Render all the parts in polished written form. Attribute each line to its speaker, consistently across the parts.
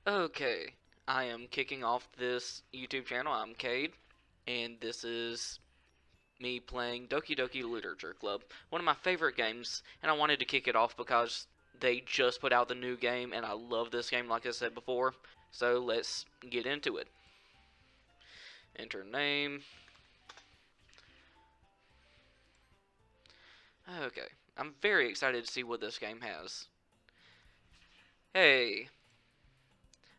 Speaker 1: Okay, I am kicking off this YouTube channel. I'm Cade, and this is me playing Doki Doki Literature Club, one of my favorite games, and I wanted to kick it off because they just put out the new game, and I love this game like I said before, so let's get into it. Enter name. Okay, I'm very excited to see what this game has. Hey,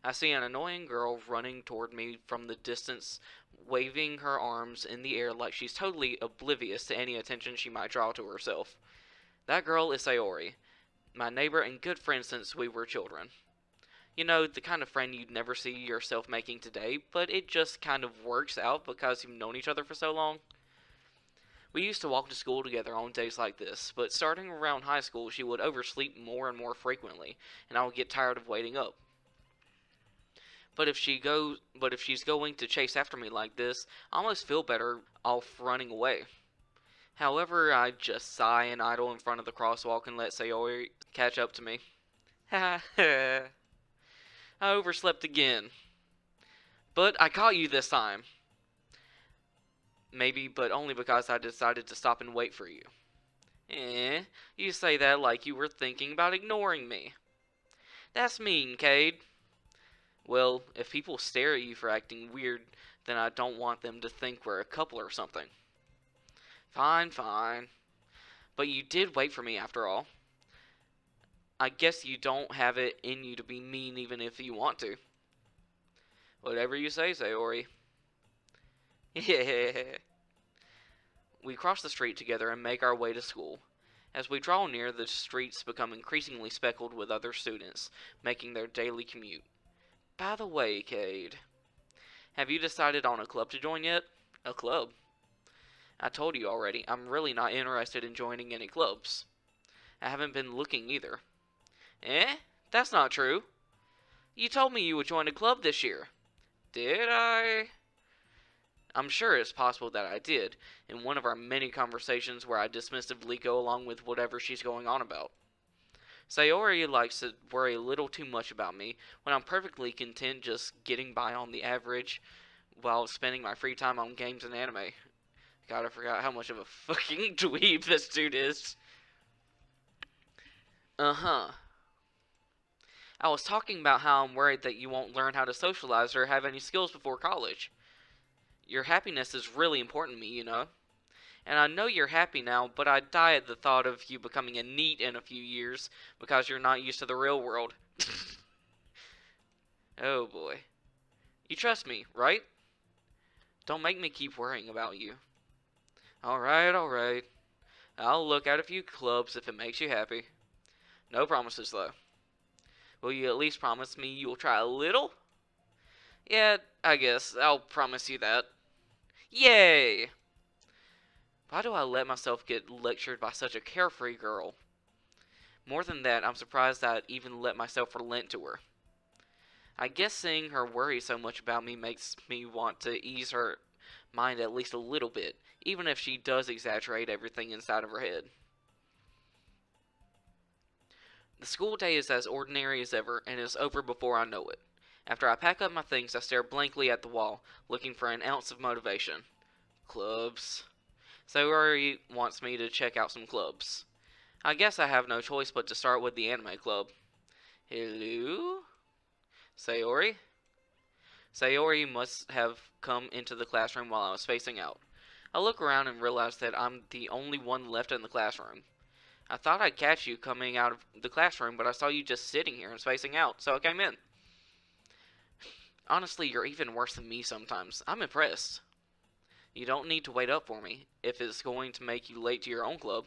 Speaker 1: I see an annoying girl running toward me from the distance, waving her arms in the air like she's totally oblivious to any attention she might draw to herself. That girl is Sayori, my neighbor and good friend since we were children. You know, the kind of friend you'd never see yourself making today, but it just kind of works out because you've known each other for so long. We used to walk to school together on days like this, but starting around high school, she would oversleep more and more frequently, and I would get tired of waiting up. But if she's going to chase after me like this, I almost feel better off running away. However, I just sigh and idle in front of the crosswalk and let Sayori catch up to me. Ha ha. I overslept again. But I caught you this time. Maybe, but only because I decided to stop and wait for you. You say that like you were thinking about ignoring me. That's mean, Cade. Well, if people stare at you for acting weird, then I don't want them to think we're a couple or something. Fine, fine. But you did wait for me after all. I guess you don't have it in you to be mean even if you want to. Whatever you say, Sayori. Yeah. We cross the street together and make our way to school. As we draw near, the streets become increasingly speckled with other students, making their daily commute. By the way, Cade, have you decided on a club to join yet? A club? I told you already, I'm really not interested in joining any clubs. I haven't been looking either. That's not true. You told me you would join a club this year. Did I? I'm sure it's possible that I did, in one of our many conversations where I dismissively go along with whatever she's going on about. Sayori likes to worry a little too much about me when I'm perfectly content just getting by on the average while spending my free time on games and anime. God, I forgot how much of a fucking dweeb this dude is. Uh-huh. I was talking about how I'm worried that you won't learn how to socialize or have any skills before college. Your happiness is really important to me, you know. And I know you're happy now, but I die at the thought of you becoming a NEET in a few years because you're not used to the real world. Oh boy. You trust me, right? Don't make me keep worrying about you. Alright, alright. I'll look at a few clubs if it makes you happy. No promises, though. Will you at least promise me you'll try a little? Yeah, I guess. I'll promise you that. Yay! Why do I let myself get lectured by such a carefree girl? More than that, I'm surprised I'd even let myself relent to her. I guess seeing her worry so much about me makes me want to ease her mind at least a little bit, even if she does exaggerate everything inside of her head. The school day is as ordinary as ever, and is over before I know it. After I pack up my things, I stare blankly at the wall, looking for an ounce of motivation. Clubs. Sayori wants me to check out some clubs. I guess I have no choice but to start with the anime club. Hello? Sayori? Sayori must have come into the classroom while I was spacing out. I look around and realize that I'm the only one left in the classroom. I thought I'd catch you coming out of the classroom, but I saw you just sitting here and spacing out, so I came in. Honestly, you're even worse than me sometimes. I'm impressed. You don't need to wait up for me, if it's going to make you late to your own club.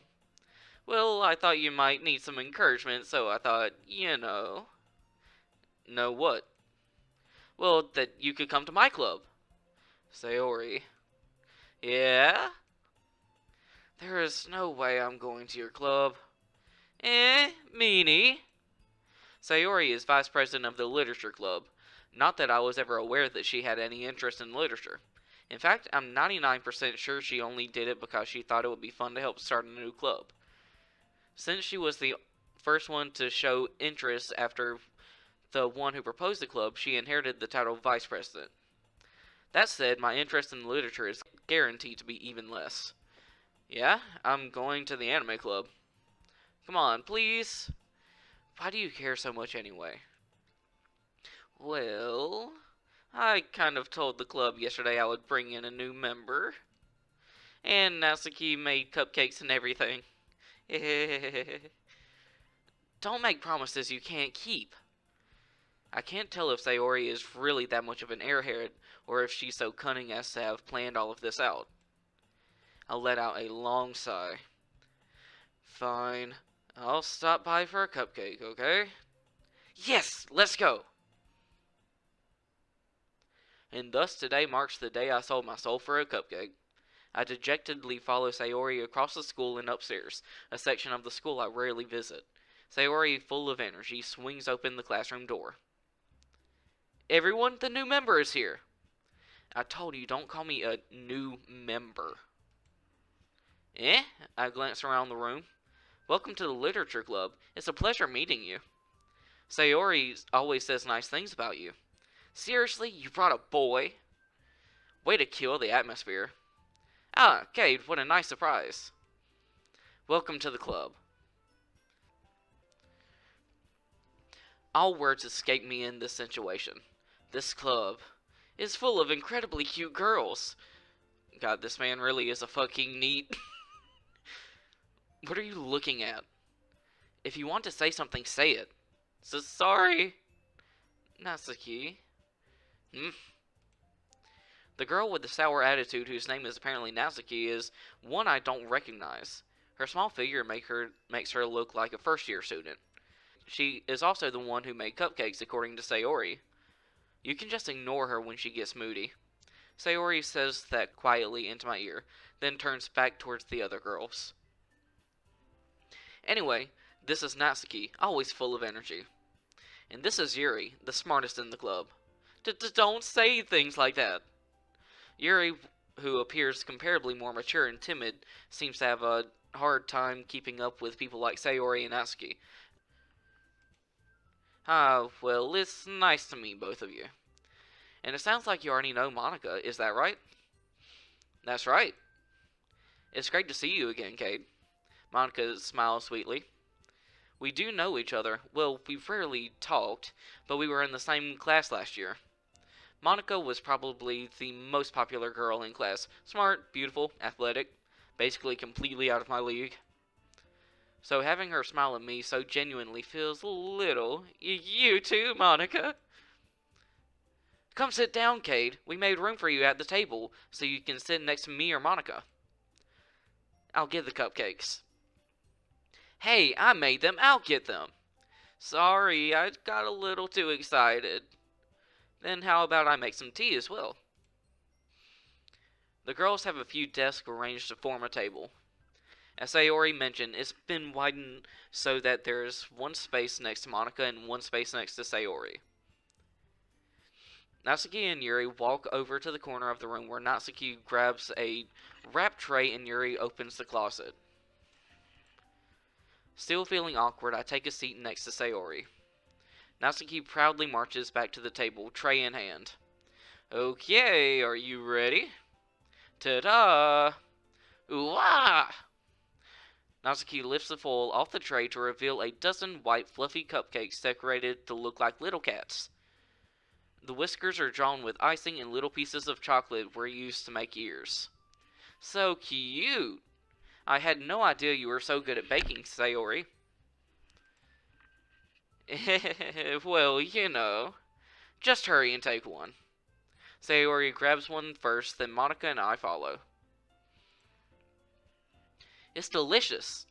Speaker 1: Well, I thought you might need some encouragement, so I thought, you know. Know what? Well, that you could come to my club. Sayori. Yeah? There is no way I'm going to your club. Meanie. Sayori is vice president of the literature club. Not that I was ever aware that she had any interest in literature. In fact, I'm 99% sure she only did it because she thought it would be fun to help start a new club. Since she was the first one to show interest after the one who proposed the club, she inherited the title of vice president. That said, my interest in literature is guaranteed to be even less. Yeah, I'm going to the anime club. Come on, please. Why do you care so much anyway? Well, I kind of told the club yesterday I would bring in a new member. And Natsuki made cupcakes and everything. Don't make promises you can't keep. I can't tell if Sayori is really that much of an airhead, or if she's so cunning as to have planned all of this out. I'll let out a long sigh. Fine. I'll stop by for a cupcake, okay? Yes! Let's go! And thus today marks the day I sold my soul for a cupcake. I dejectedly follow Sayori across the school and upstairs, a section of the school I rarely visit. Sayori, full of energy, swings open the classroom door. Everyone, the new member is here. I told you, don't call me a new member. Eh? I glance around the room. Welcome to the literature club. It's a pleasure meeting you. Sayori always says nice things about you. Seriously, you brought a boy? Way to kill the atmosphere. Ah, Cade, what a nice surprise. Welcome to the club. All words escape me in this situation. This club is full of incredibly cute girls. God, this man really is a fucking neat. What are you looking at? If you want to say something, say it. So sorry. Natsuki. The girl with the sour attitude, whose name is apparently Natsuki, is one I don't recognize. Her small figure makes her look like a first-year student. She is also the one who made cupcakes, according to Sayori. You can just ignore her when she gets moody. Sayori says that quietly into my ear, then turns back towards the other girls. Anyway, this is Natsuki, always full of energy. And this is Yuri, the smartest in the club. Don't say things like that. Yuri, who appears comparably more mature and timid, seems to have a hard time keeping up with people like Sayori and Natsuki. Ah, well, it's nice to meet both of you. And it sounds like you already know Monica, is that right? That's right. It's great to see you again, Cade. Monica smiles sweetly. We do know each other. Well, we've rarely talked, but we were in the same class last year. Monica was probably the most popular girl in class. Smart, beautiful, athletic, basically completely out of my league. So having her smile at me so genuinely feels a little... You too, Monica. Come sit down, Cade. We made room for you at the table, so you can sit next to me or Monica. I'll get the cupcakes. Hey, I made them. I'll get them. Sorry, I got a little too excited. Then how about I make some tea as well? The girls have a few desks arranged to form a table. As Sayori mentioned, it's been widened so that there's one space next to Monica and one space next to Sayori. Natsuki and Yuri walk over to the corner of the room where Natsuki grabs a wrap tray and Yuri opens the closet. Still feeling awkward, I take a seat next to Sayori. Natsuki proudly marches back to the table, tray in hand. Okay, are you ready? Ta-da! Ooh-ah! Natsuki lifts the foil off the tray to reveal a dozen white fluffy cupcakes decorated to look like little cats. The whiskers are drawn with icing and little pieces of chocolate were used to make ears. So cute! I had no idea you were so good at baking, Sayori. Well, you know. Just hurry and take one. Sayori grabs one first, then Monica and I follow. It's delicious.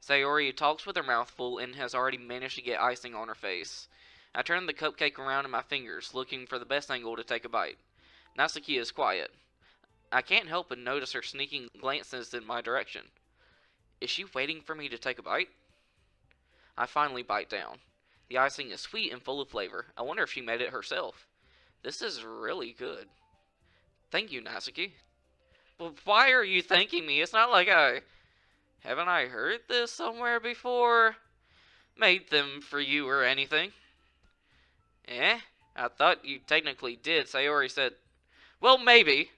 Speaker 1: Sayori talks with her mouth full and has already managed to get icing on her face. I turn the cupcake around in my fingers, looking for the best angle to take a bite. Natsuki is quiet. I can't help but notice her sneaking glances in my direction. Is she waiting for me to take a bite? I finally bite down. The icing is sweet and full of flavor. I wonder if she made it herself. This is really good. Thank you, Natsuki. But why are you thanking me? It's not like haven't I heard this somewhere before? Made them for you or anything? Eh? I thought you technically did. Sayori said, well, maybe,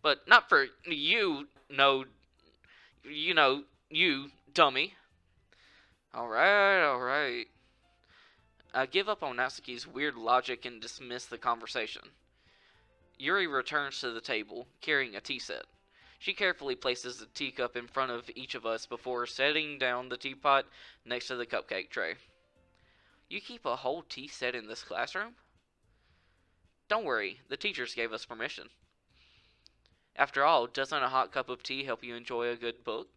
Speaker 1: but not for you, no, you know, you, dummy. Alright, alright. I give up on Natsuki's weird logic and dismiss the conversation. Yuri returns to the table, carrying a tea set. She carefully places the teacup in front of each of us before setting down the teapot next to the cupcake tray. You keep a whole tea set in this classroom? Don't worry, the teachers gave us permission. After all, doesn't a hot cup of tea help you enjoy a good book?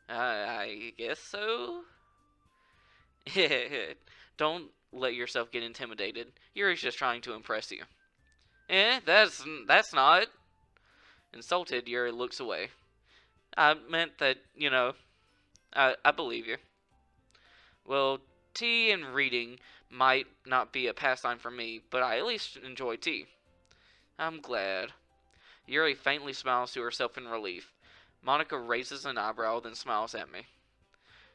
Speaker 1: I guess so. Don't let yourself get intimidated. Yuri's just trying to impress you. That's not. Insulted, Yuri looks away. I meant that, I believe you. Well, tea and reading might not be a pastime for me, but I at least enjoy tea. I'm glad. Yuri faintly smiles to herself in relief. Monica raises an eyebrow, then smiles at me.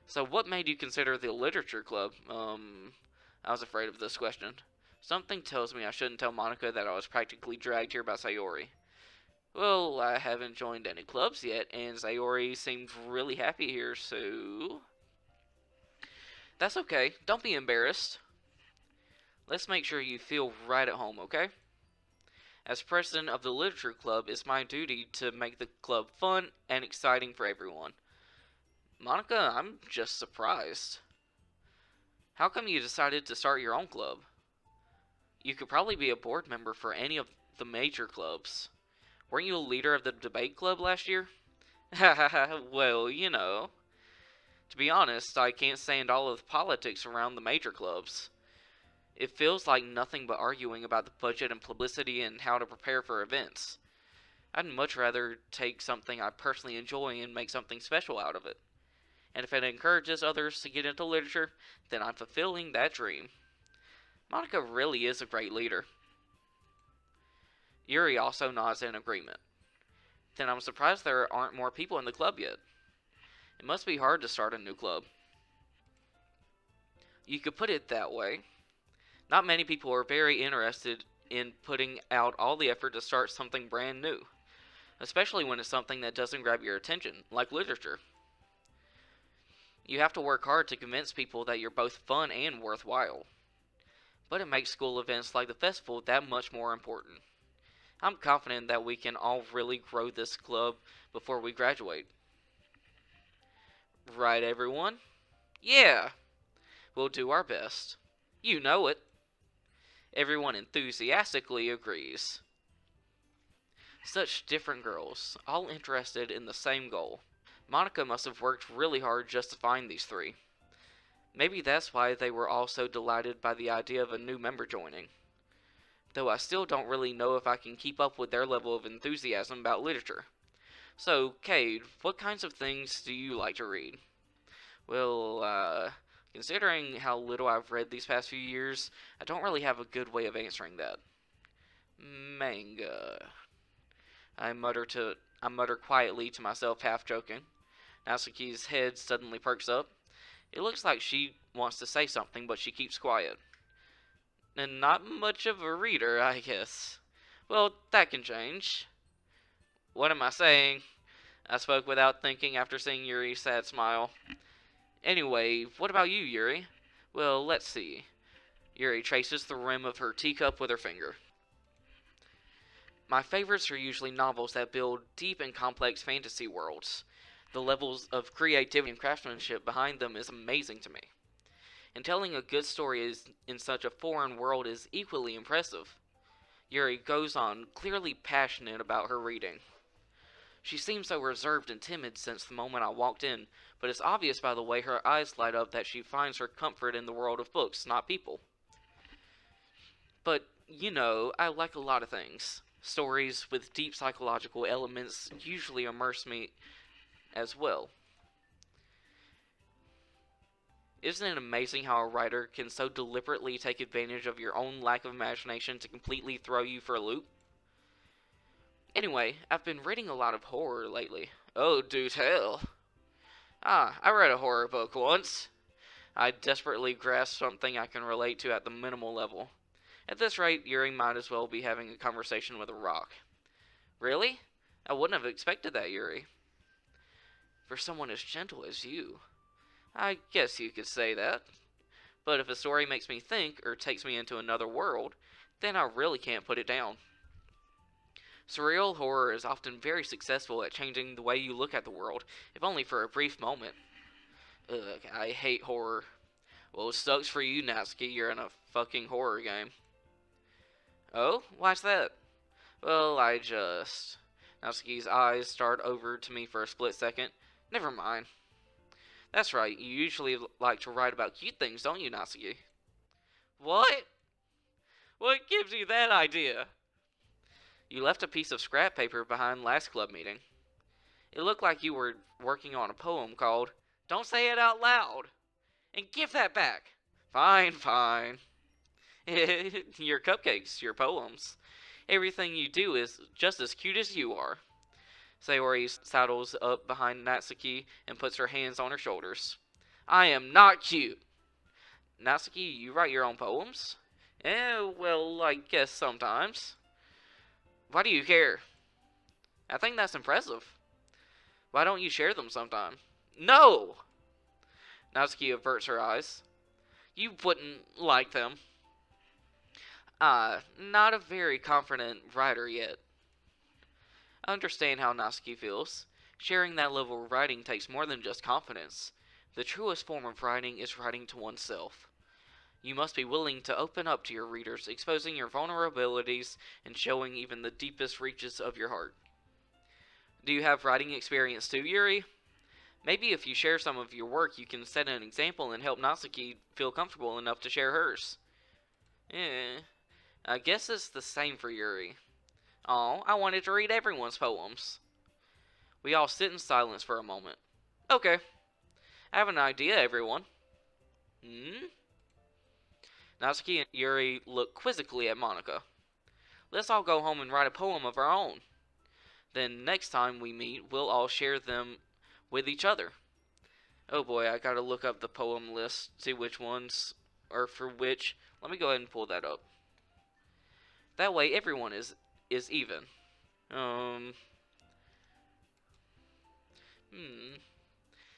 Speaker 1: So what made you consider the literature club? I was afraid of this question. Something tells me I shouldn't tell Monica that I was practically dragged here by Sayori. Well, I haven't joined any clubs yet, and Sayori seemed really happy here, so... That's okay. Don't be embarrassed. Let's make sure you feel right at home, okay? As president of the literature club, it's my duty to make the club fun and exciting for everyone. Monica, I'm just surprised. How come you decided to start your own club? You could probably be a board member for any of the major clubs. Weren't you a leader of the debate club last year? Well, To be honest, I can't stand all of the politics around the major clubs. It feels like nothing but arguing about the budget and publicity and how to prepare for events. I'd much rather take something I personally enjoy and make something special out of it. And if it encourages others to get into literature, then I'm fulfilling that dream. Monica really is a great leader. Yuri also nods in agreement. Then I'm surprised there aren't more people in the club yet. It must be hard to start a new club. You could put it that way. Not many people are very interested in putting out all the effort to start something brand new, especially when it's something that doesn't grab your attention, like literature. You have to work hard to convince people that you're both fun and worthwhile. But it makes school events like the festival that much more important. I'm confident that we can all really grow this club before we graduate. Right, everyone? Yeah! We'll do our best. You know it. Everyone enthusiastically agrees. Such different girls, all interested in the same goal. Monica must have worked really hard just to find these three. Maybe that's why they were all so delighted by the idea of a new member joining. Though I still don't really know if I can keep up with their level of enthusiasm about literature. So, Cade, what kinds of things do you like to read? Well, considering how little I've read these past few years, I don't really have a good way of answering that. Manga. I mutter quietly to myself, half joking. Natsuki's head suddenly perks up. It looks like she wants to say something, but she keeps quiet. And not much of a reader, I guess. Well, that can change. What am I saying? I spoke without thinking after seeing Yuri's sad smile. Anyway, what about you, Yuri? Well, let's see. Yuri traces the rim of her teacup with her finger. My favorites are usually novels that build deep and complex fantasy worlds. The levels of creativity and craftsmanship behind them is amazing to me. And telling a good story in such a foreign world is equally impressive. Yuri goes on, clearly passionate about her reading. She seems so reserved and timid since the moment I walked in, but it's obvious by the way her eyes light up that she finds her comfort in the world of books, not people. But, I like a lot of things. Stories with deep psychological elements usually immerse me as well. Isn't it amazing how a writer can so deliberately take advantage of your own lack of imagination to completely throw you for a loop? Anyway, I've been reading a lot of horror lately. Oh, do tell. I read a horror book once. I desperately grasped something I can relate to at the minimal level. At this rate, Yuri might as well be having a conversation with a rock. Really? I wouldn't have expected that, Yuri. For someone as gentle as you. I guess you could say that. But if a story makes me think or takes me into another world, then I really can't put it down. Surreal horror is often very successful at changing the way you look at the world, if only for a brief moment. Ugh, I hate horror. Well, it sucks for you, Natsuki. You're in a fucking horror game. Oh? Why's that? Well, Natsuki's eyes start over to me for a split second. Never mind. That's right, you usually like to write about cute things, don't you, Natsuki? What? What gives you that idea? You left a piece of scrap paper behind last club meeting. It looked like you were working on a poem called Don't Say It Out Loud! And give that back! Fine, fine. Your cupcakes, your poems. Everything you do is just as cute as you are. Sayori saddles up behind Natsuki and puts her hands on her shoulders. I am not cute. Natsuki, you write your own poems? Well, I guess sometimes. Why do you care? I think that's impressive. Why don't you share them sometime? No! Natsuki averts her eyes. You wouldn't like them. Not a very confident writer yet. I understand how Natsuki feels. Sharing that level of writing takes more than just confidence. The truest form of writing is writing to oneself. You must be willing to open up to your readers, exposing your vulnerabilities and showing even the deepest reaches of your heart. Do you have writing experience too, Yuri? Maybe if you share some of your work, you can set an example and help Natsuki feel comfortable enough to share hers. I guess it's the same for Yuri. Oh, I wanted to read everyone's poems. We all sit in silence for a moment. Okay, I have an idea, everyone. Natsuki and Yuri look quizzically at Monika. Let's all go home and write a poem of our own. Then next time we meet, we'll all share them with each other. Oh boy, I gotta look up the poem list, see which ones are for which. Let me go ahead and pull that up. That way everyone is even.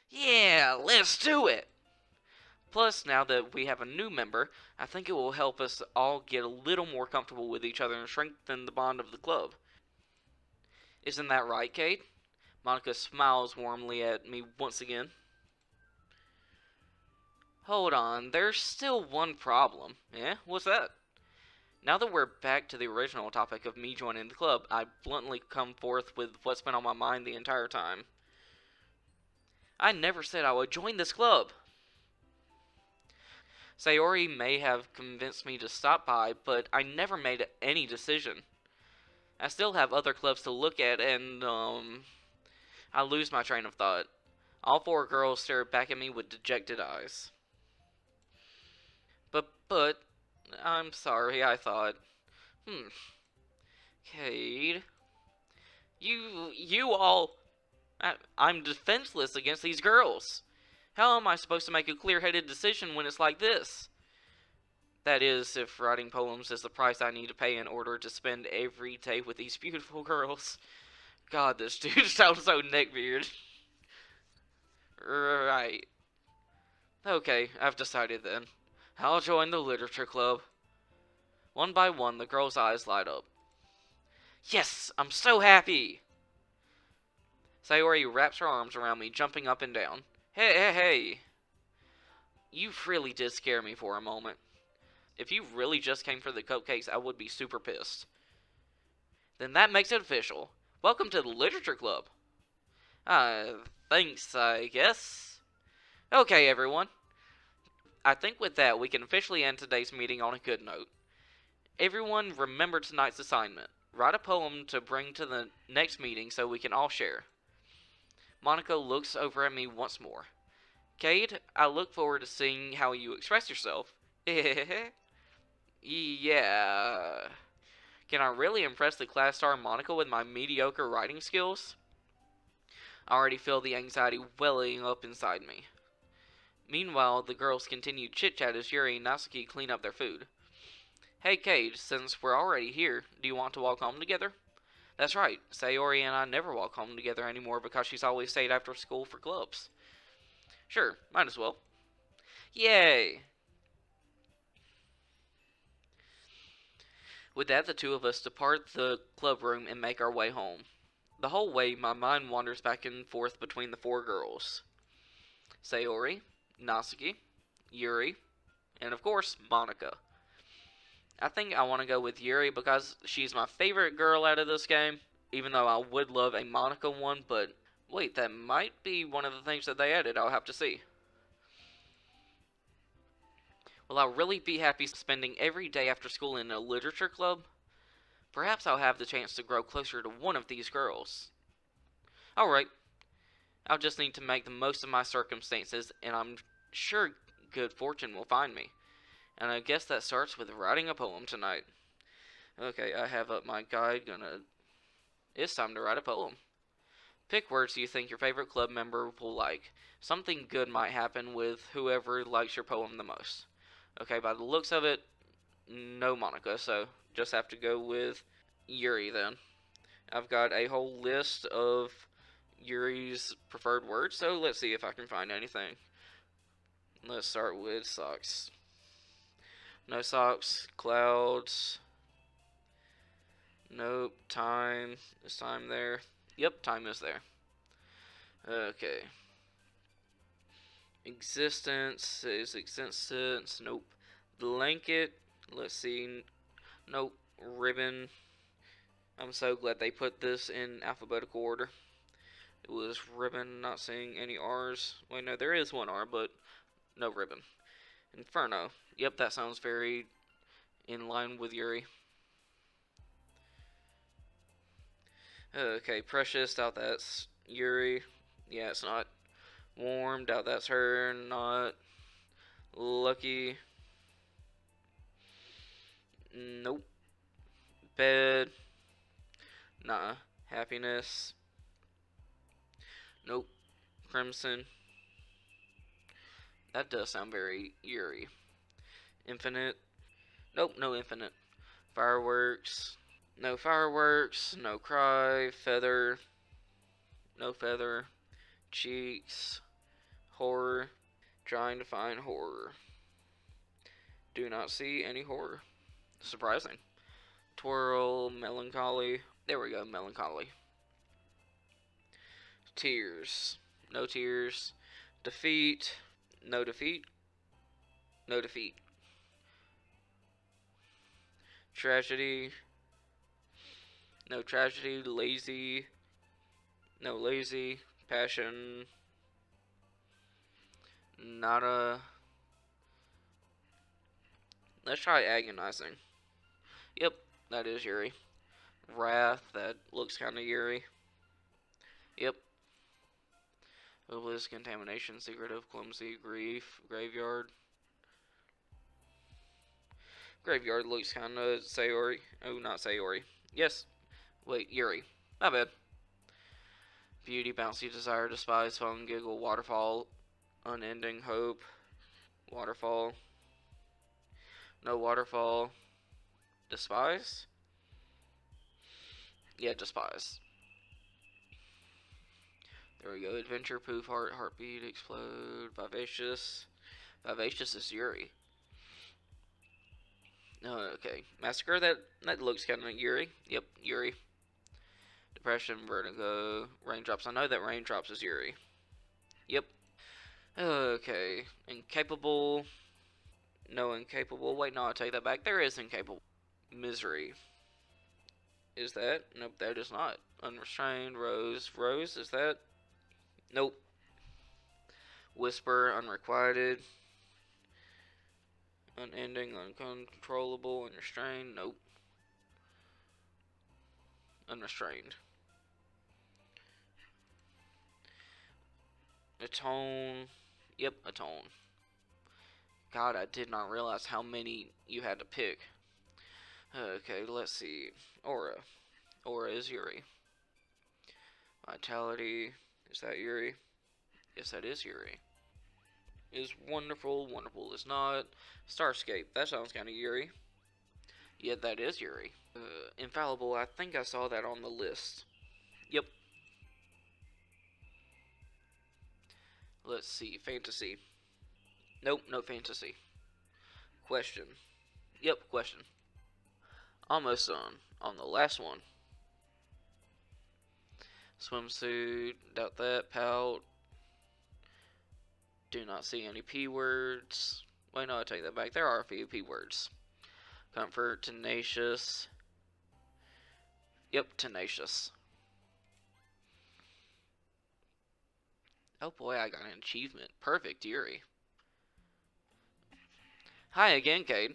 Speaker 1: Yeah, let's do it! Plus, now that we have a new member, I think it will help us all get a little more comfortable with each other and strengthen the bond of the club. Isn't that right, Kate? Monika smiles warmly at me once again. Hold on, there's still one problem. Yeah, what's that? Now that we're back to the original topic of me joining the club, I bluntly come forth with what's been on my mind the entire time. I never said I would join this club. Sayori may have convinced me to stop by, but I never made any decision. I still have other clubs to look at, and, I lose my train of thought. All four girls stare back at me with dejected eyes. But, I'm sorry, I thought. Cade. You all... I'm defenseless against these girls. How am I supposed to make a clear-headed decision when it's like this? That is, if writing poems is the price I need to pay in order to spend every day with these beautiful girls. God, this dude sounds so neckbeard. Right. Okay, I've decided then. I'll join the literature club. One by one, the girls' eyes light up. Yes, I'm so happy! Sayori wraps her arms around me, jumping up and down. Hey! You really did scare me for a moment. If you really just came for the cupcakes, I would be super pissed. Then that makes it official. Welcome to the literature club. Thanks, I guess. Okay, everyone. I think with that, we can officially end today's meeting on a good note. Everyone, remember tonight's assignment. Write a poem to bring to the next meeting so we can all share. Monika looks over at me once more. Cade, I look forward to seeing how you express yourself. Yeah. Can I really impress the class star Monika with my mediocre writing skills? I already feel the anxiety welling up inside me. Meanwhile, the girls continue chit-chat as Yuri and Natsuki clean up their food. Hey, Cade, since we're already here, do you want to walk home together? That's right, Sayori and I never walk home together anymore because she's always stayed after school for clubs. Sure, might as well. Yay! With that, the two of us depart the club room and make our way home. The whole way, my mind wanders back and forth between the four girls: Sayori, Natsuki, Yuri, and of course, Monica. I think I want to go with Yuri because she's my favorite girl out of this game, even though I would love a Monica one, but wait, that might be one of the things that they added. I'll have to see. Will I really be happy spending every day after school in a literature club? Perhaps I'll have the chance to grow closer to one of these girls. Alright, I'll just need to make the most of my circumstances, and I'm sure good fortune will find me. And I guess that starts with writing a poem tonight. Okay, I have up my guide. It's time to write a poem. Pick words you think your favorite club member will like. Something good might happen with whoever likes your poem the most. Okay, by the looks of it, no Monica, so just have to go with Yuri then. I've got a whole list of Yuri's preferred words, so let's see if I can find anything. Let's start with socks. No socks. Clouds. Nope. Time. Is time there? Yep, time is there. Okay. Existence is existence. Nope. Blanket. Let's see. Nope. Ribbon. I'm so glad they put this in alphabetical order. It was ribbon, not seeing any R's. Wait, no, there is one R, but no ribbon. Inferno. Yep, that sounds very in line with Yuri. Okay, Precious, doubt that's Yuri. Yeah, it's not. Warm, doubt that's her. Not. Lucky. Nope. Bed. Nah. Happiness. Nope. Crimson. That does sound very Yuri. Infinite. Nope, no infinite. Fireworks. No fireworks. No cry. Feather. No feather. Cheeks. Horror. Trying to find horror. Do not see any horror. Surprising. Twirl. Melancholy. There we go, melancholy. Tears. No tears. Defeat. No defeat. No defeat. Tragedy. No tragedy. Lazy. No lazy. Passion. Nada. Let's try agonizing. Yep, that is Yuri. Wrath, that looks kind of Yuri. Yep. Hopeless, contamination, secretive, clumsy, grief, graveyard. Graveyard looks kind of Sayori. Oh, not Sayori. Yes. Wait, Yuri. My bad. Beauty, bouncy, desire, despise, fun, giggle, waterfall, unending hope, waterfall. No waterfall. Despise? Yeah, despise. There we go. Adventure, poof, heart, heartbeat, explode, vivacious. Vivacious is Yuri. Okay. Massacre, that looks kind of like Yuri. Yep, Yuri. Depression, vertigo, raindrops. I know that raindrops is Yuri. Yep. Okay. Incapable. No incapable. Wait, no, I take that back. There is incapable. Misery. Is that? Nope, that is not. Unrestrained. Rose. Rose, is that? Nope. Whisper. Unrequited. Unending. Uncontrollable. Unrestrained. Nope. Unrestrained. Atone. Yep, atone. God, I did not realize how many you had to pick. Okay, let's see. Aura. Aura is Yuri. Vitality. Is that Yuri? Yes, that is Yuri. Is wonderful. Wonderful is not. Starscape. That sounds kind of Yuri. Yeah, that is Yuri. Infallible, I think I saw that on the list. Yep. Let's see. Fantasy. Nope, no fantasy. Question. Yep, question. Almost done. On the last one. Swimsuit. Doubt that. Pout. Do not see any P words. Wait, no, I take that back. There are a few P words. Comfort. Tenacious. Yep, tenacious. Oh boy, I got an achievement. Perfect, Yuri. Hi again, Cade.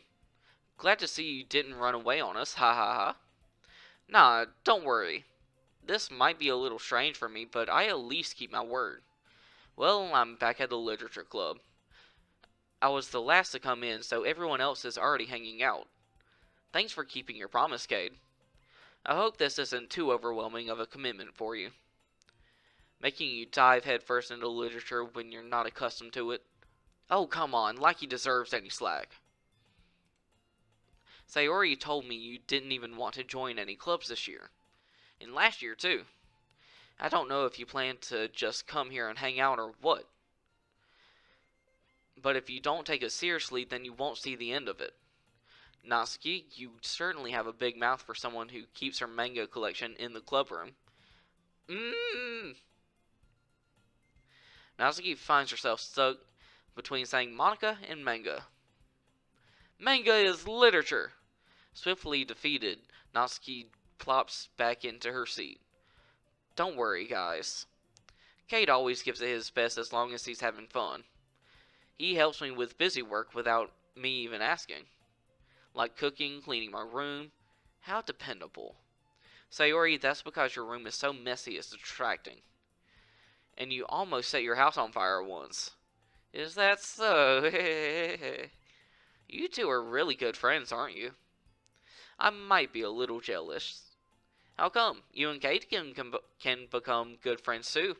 Speaker 1: Glad to see you didn't run away on us. Ha ha ha. Nah, don't worry. This might be a little strange for me, but I at least keep my word. Well, I'm back at the literature club. I was the last to come in, so everyone else is already hanging out. Thanks for keeping your promise, Cade. I hope this isn't too overwhelming of a commitment for you. Making you dive headfirst into literature when you're not accustomed to it. Oh, come on, like he deserves any slack. Sayori told me you didn't even want to join any clubs this year. And last year, too. I don't know if you plan to just come here and hang out or what. But if you don't take it seriously, then you won't see the end of it. Natsuki, you certainly have a big mouth for someone who keeps her manga collection in the club room. Natsuki finds herself stuck between saying Monica and manga. Manga is literature! Swiftly defeated, Natsuki plops back into her seat. Don't worry, guys. Cade always gives it his best as long as he's having fun. He helps me with busy work without me even asking. Like cooking, cleaning my room. How dependable. Sayori, that's because your room is so messy it's distracting. And you almost set your house on fire once. Is that so? You two are really good friends, aren't you? I might be a little jealous. How come? You and Kate can become good friends too.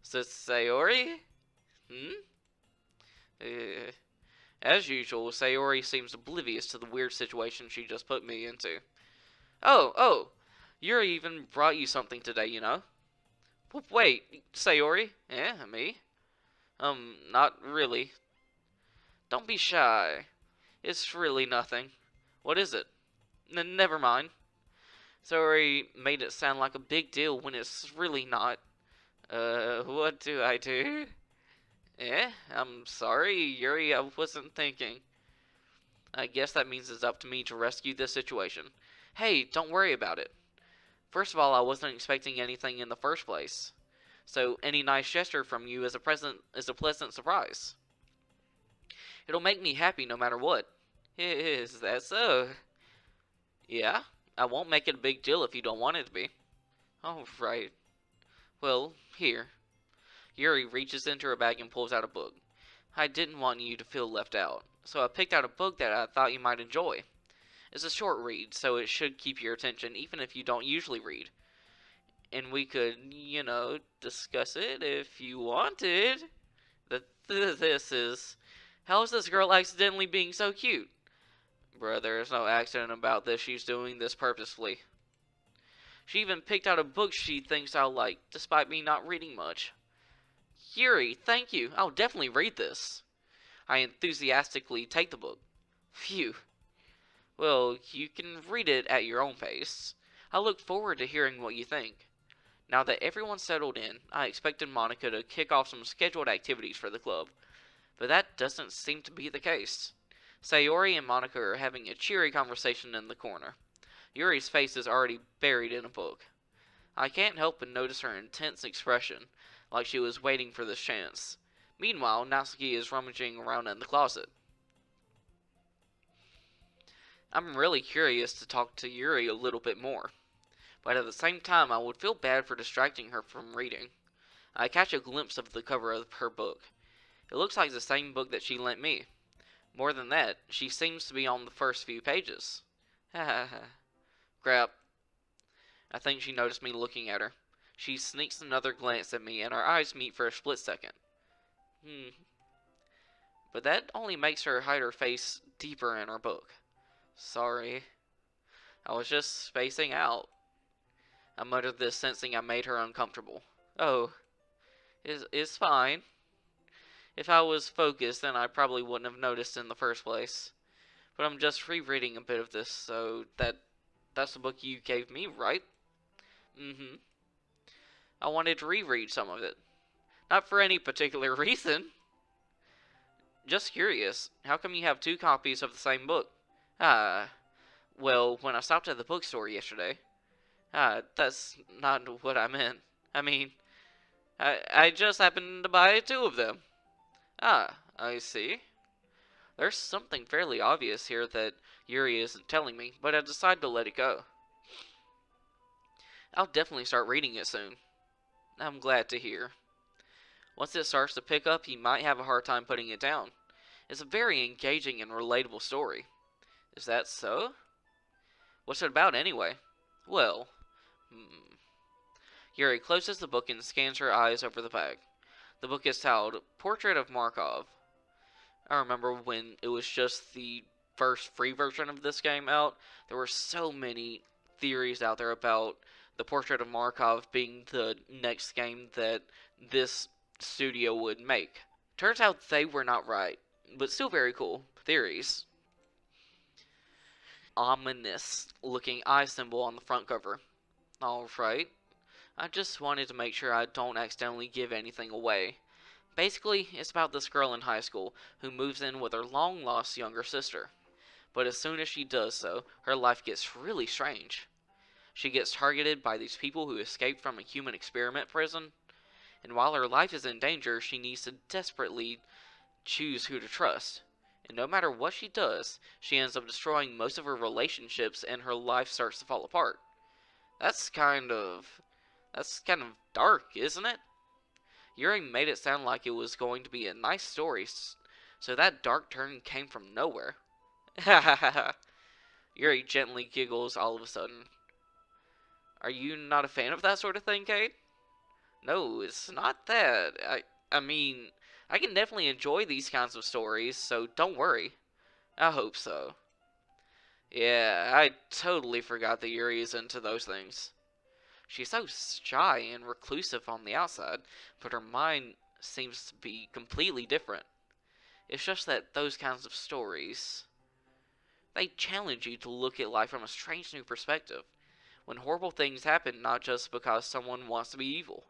Speaker 1: Sayori? Uh, as usual, Sayori seems oblivious to the weird situation she just put me into. Oh, Yuri even brought you something today, you know. Wait, Sayori? Yeah, me? Not really. Don't be shy. It's really nothing. What is it? Never mind. Sayori made it sound like a big deal when it's really not. What do I do? I'm sorry, Yuri, I wasn't thinking. I guess that means it's up to me to rescue this situation. Hey, don't worry about it. First of all, I wasn't expecting anything in the first place. So any nice gesture from you is a pleasant surprise. It'll make me happy no matter what. Is that so? Yeah, I won't make it a big deal if you don't want it to be. Oh, right. Well, here. Yuri reaches into her bag and pulls out a book. I didn't want you to feel left out, so I picked out a book that I thought you might enjoy. It's a short read, so it should keep your attention even if you don't usually read. And we could, discuss it if you wanted. This is... How is this girl accidentally being so cute? Bruh, there's no accident about this. She's doing this purposefully. She even picked out a book she thinks I'll like, despite me not reading much. Yuri, thank you. I'll definitely read this. I enthusiastically take the book. Phew. Well, you can read it at your own pace. I look forward to hearing what you think. Now that everyone's settled in, I expected Monica to kick off some scheduled activities for the club, but that doesn't seem to be the case. Sayori and Monica are having a cheery conversation in the corner. Yuri's face is already buried in a book. I can't help but notice her intense expression, like she was waiting for this chance. Meanwhile, Natsuki is rummaging around in the closet. I'm really curious to talk to Yuri a little bit more, but at the same time I would feel bad for distracting her from reading. I catch a glimpse of the cover of her book. It looks like the same book that she lent me. More than that, she seems to be on the first few pages. Ha ha ha. Crap. I think she noticed me looking at her. She sneaks another glance at me and our eyes meet for a split second. But that only makes her hide her face deeper in her book. Sorry. I was just spacing out. I muttered this, sensing I made her uncomfortable. Oh, it's fine. If I was focused, then I probably wouldn't have noticed in the first place. But I'm just rereading a bit of this, so that's the book you gave me, right? Mm-hmm. I wanted to reread some of it. Not for any particular reason. Just curious. How come you have two copies of the same book? Ah, well, when I stopped at the bookstore yesterday. Ah, that's not what I meant. I mean, I just happened to buy two of them. Ah, I see. There's something fairly obvious here that Yuri isn't telling me, but I decided to let it go. I'll definitely start reading it soon. I'm glad to hear. Once it starts to pick up, you might have a hard time putting it down. It's a very engaging and relatable story. Is that so? What's it about anyway? Well, Yuri closes the book and scans her eyes over the back. The book is titled Portrait of Markov. I remember when it was just the first free version of this game out, there were so many theories out there about the Portrait of Markov being the next game that this studio would make. Turns out they were not right, but still very cool theories. Ominous looking eye symbol on the front cover. Alright, I just wanted to make sure I don't accidentally give anything away. Basically, it's about this girl in high school who moves in with her long-lost younger sister. But as soon as she does so, her life gets really strange. She gets targeted by these people who escaped from a human experiment prison, and while her life is in danger, she needs to desperately choose who to trust. And no matter what she does, she ends up destroying most of her relationships and her life starts to fall apart. That's kind of dark, isn't it? Yuri made it sound like it was going to be a nice story, so that dark turn came from nowhere. Ha ha ha ha. Yuri gently giggles all of a sudden. Are you not a fan of that sort of thing, Kate? No, it's not that. I mean, I can definitely enjoy these kinds of stories, so don't worry. I hope so. Yeah, I totally forgot that Yuri is into those things. She's so shy and reclusive on the outside, but her mind seems to be completely different. It's just that those kinds of stories, they challenge you to look at life from a strange new perspective, when horrible things happen not just because someone wants to be evil,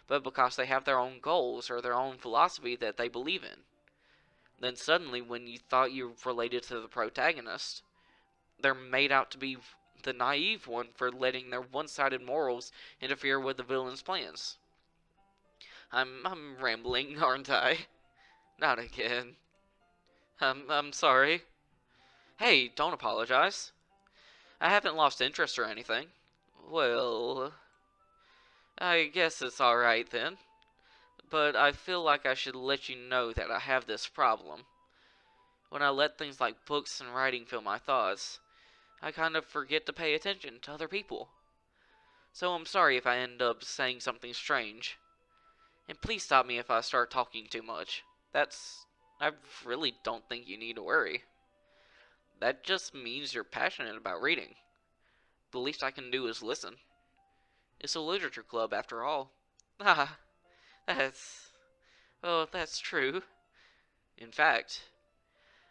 Speaker 1: but because they have their own goals or their own philosophy that they believe in. Then suddenly, when you thought you related to the protagonist, they're made out to be the naive one for letting their one-sided morals interfere with the villain's plans. I'm rambling, aren't I? Not again. I'm sorry. Hey, don't apologize. I haven't lost interest or anything. Well, I guess it's alright then. But I feel like I should let you know that I have this problem. When I let things like books and writing fill my thoughts, I kind of forget to pay attention to other people. So I'm sorry if I end up saying something strange. And please stop me if I start talking too much. I really don't think you need to worry. That just means you're passionate about reading. The least I can do is listen. It's a literature club after all. Ah, that's true. In fact,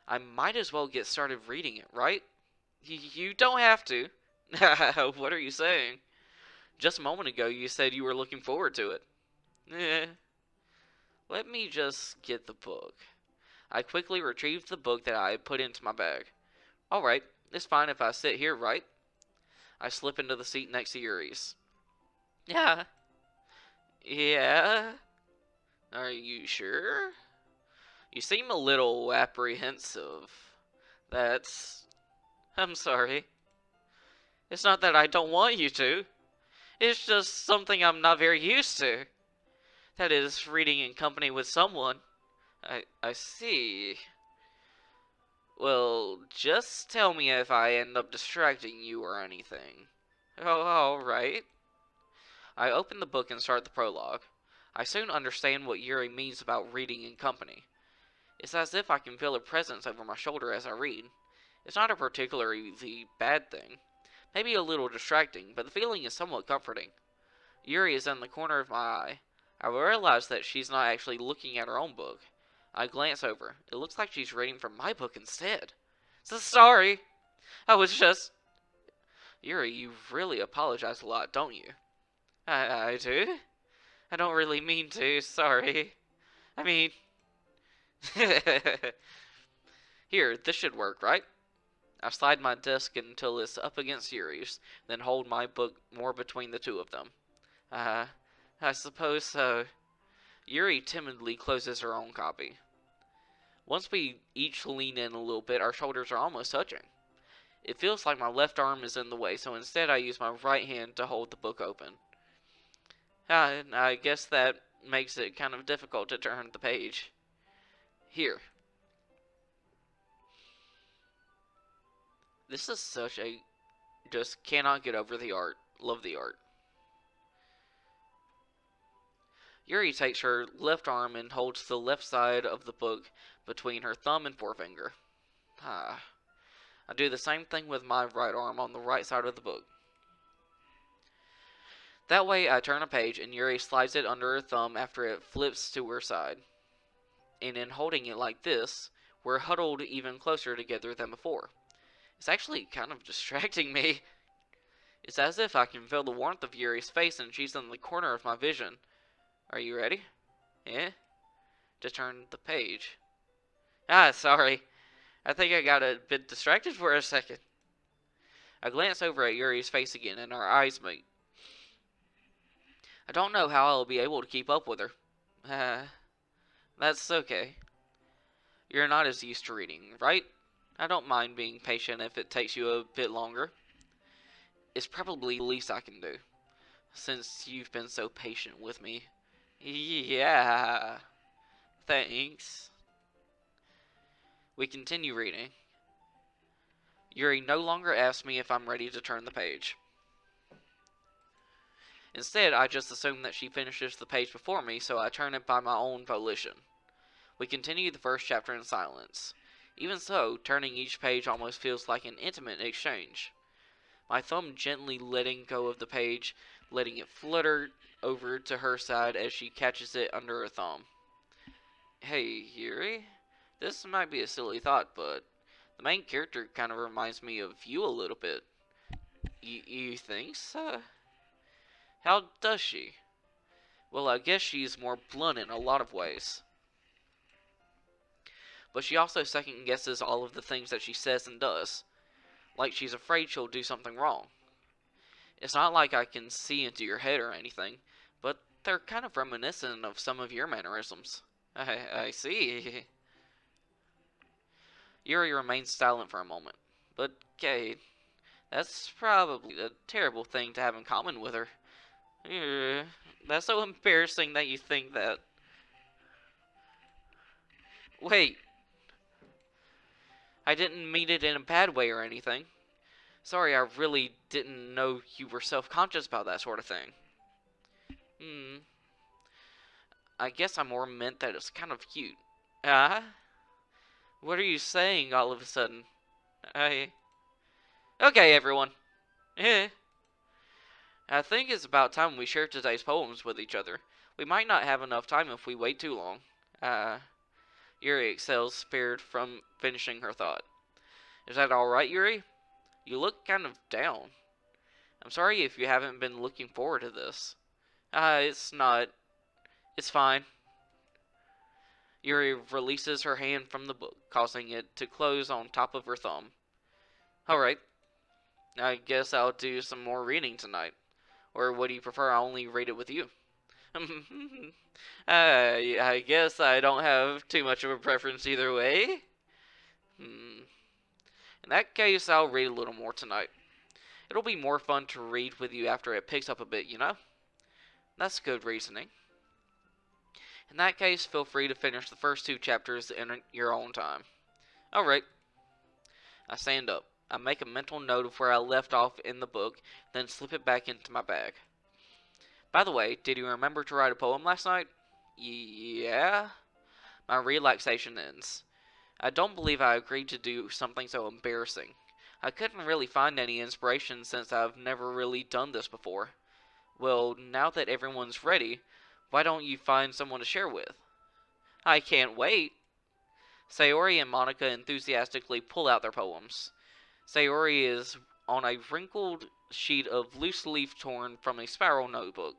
Speaker 1: I might as well get started reading it, right? You don't have to. What are you saying? Just a moment ago you said you were looking forward to it. Eh. Let me just get the book. I quickly retrieved the book that I had put into my bag. Alright, it's fine if I sit here, right? I slip into the seat next to Yuri's. Yeah. Yeah? Are you sure? You seem a little apprehensive. I'm sorry. It's not that I don't want you to. It's just something I'm not very used to. That is, reading in company with someone. I see. Well, just tell me if I end up distracting you or anything. Oh, alright. I open the book and start the prologue. I soon understand what Yuri means about reading in company. It's as if I can feel a presence over my shoulder as I read. It's not a particularly bad thing. Maybe a little distracting, but the feeling is somewhat comforting. Yuri is in the corner of my eye. I realize that she's not actually looking at her own book. I glance over. It looks like she's reading from my book instead. So sorry. I was just... Yuri, you really apologize a lot, don't you? I do? I don't really mean to, sorry. I mean... Here, this should work, right? I slide my desk until it's up against Yuri's, then hold my book more between the two of them. I suppose so. Yuri timidly closes her own copy. Once we each lean in a little bit, our shoulders are almost touching. It feels like my left arm is in the way, so instead I use my right hand to hold the book open. I guess that makes it kind of difficult to turn the page. Here. This is such a... Just cannot get over the art. Love the art. Yuri takes her left arm and holds the left side of the book between her thumb and forefinger. I do the same thing with my right arm on the right side of the book. That way I turn a page and Yuri slides it under her thumb after it flips to her side. And in holding it like this, we're huddled even closer together than before. It's actually kind of distracting me. It's as if I can feel the warmth of Yuri's face and she's in the corner of my vision. Are you ready? Yeah? To turn the page. Sorry. I think I got a bit distracted for a second. I glance over at Yuri's face again and our eyes meet. I don't know how I'll be able to keep up with her. That's okay. You're not as used to reading, right? I don't mind being patient if it takes you a bit longer. It's probably the least I can do, since you've been so patient with me. Yeah. Thanks. We continue reading. Yuri no longer asks me if I'm ready to turn the page. Instead, I just assume that she finishes the page before me, so I turn it by my own volition. We continue the first chapter in silence. Even so, turning each page almost feels like an intimate exchange. My thumb gently letting go of the page, letting it flutter over to her side as she catches it under her thumb. Hey, Yuri, this might be a silly thought, but the main character kind of reminds me of you a little bit. You think so? How does she? Well, I guess she's more blunt in a lot of ways. But she also second guesses all of the things that she says and does. Like she's afraid she'll do something wrong. It's not like I can see into your head or anything, but they're kind of reminiscent of some of your mannerisms. I see. Yuri remains silent for a moment. But, Kate, that's probably a terrible thing to have in common with her. That's so embarrassing that you think that. Wait. I didn't mean it in a bad way or anything. Sorry, I really didn't know you were self-conscious about that sort of thing. I guess I more meant that it's kind of cute. What are you saying all of a sudden? Okay, everyone. I think it's about time we share today's poems with each other. We might not have enough time if we wait too long. Yuri excels, spared from finishing her thought. Is that alright, Yuri? You look kind of down. I'm sorry if you haven't been looking forward to this. It's not. It's fine. Yuri releases her hand from the book, causing it to close on top of her thumb. Alright. I guess I'll do some more reading tonight. Or would you prefer I only read it with you? I guess I don't have too much of a preference either way. In that case, I'll read a little more tonight. It'll be more fun to read with you after it picks up a bit, you know? That's good reasoning. In that case, feel free to finish the first 2 chapters in your own time. Alright. I stand up. I make a mental note of where I left off in the book, then slip it back into my bag. By the way, did you remember to write a poem last night? Yeah? My relaxation ends. I don't believe I agreed to do something so embarrassing. I couldn't really find any inspiration since I've never really done this before. Well, now that everyone's ready, why don't you find someone to share with? I can't wait. Sayori and Monica enthusiastically pull out their poems. Sayori is on a wrinkled sheet of loose leaf torn from a spiral notebook.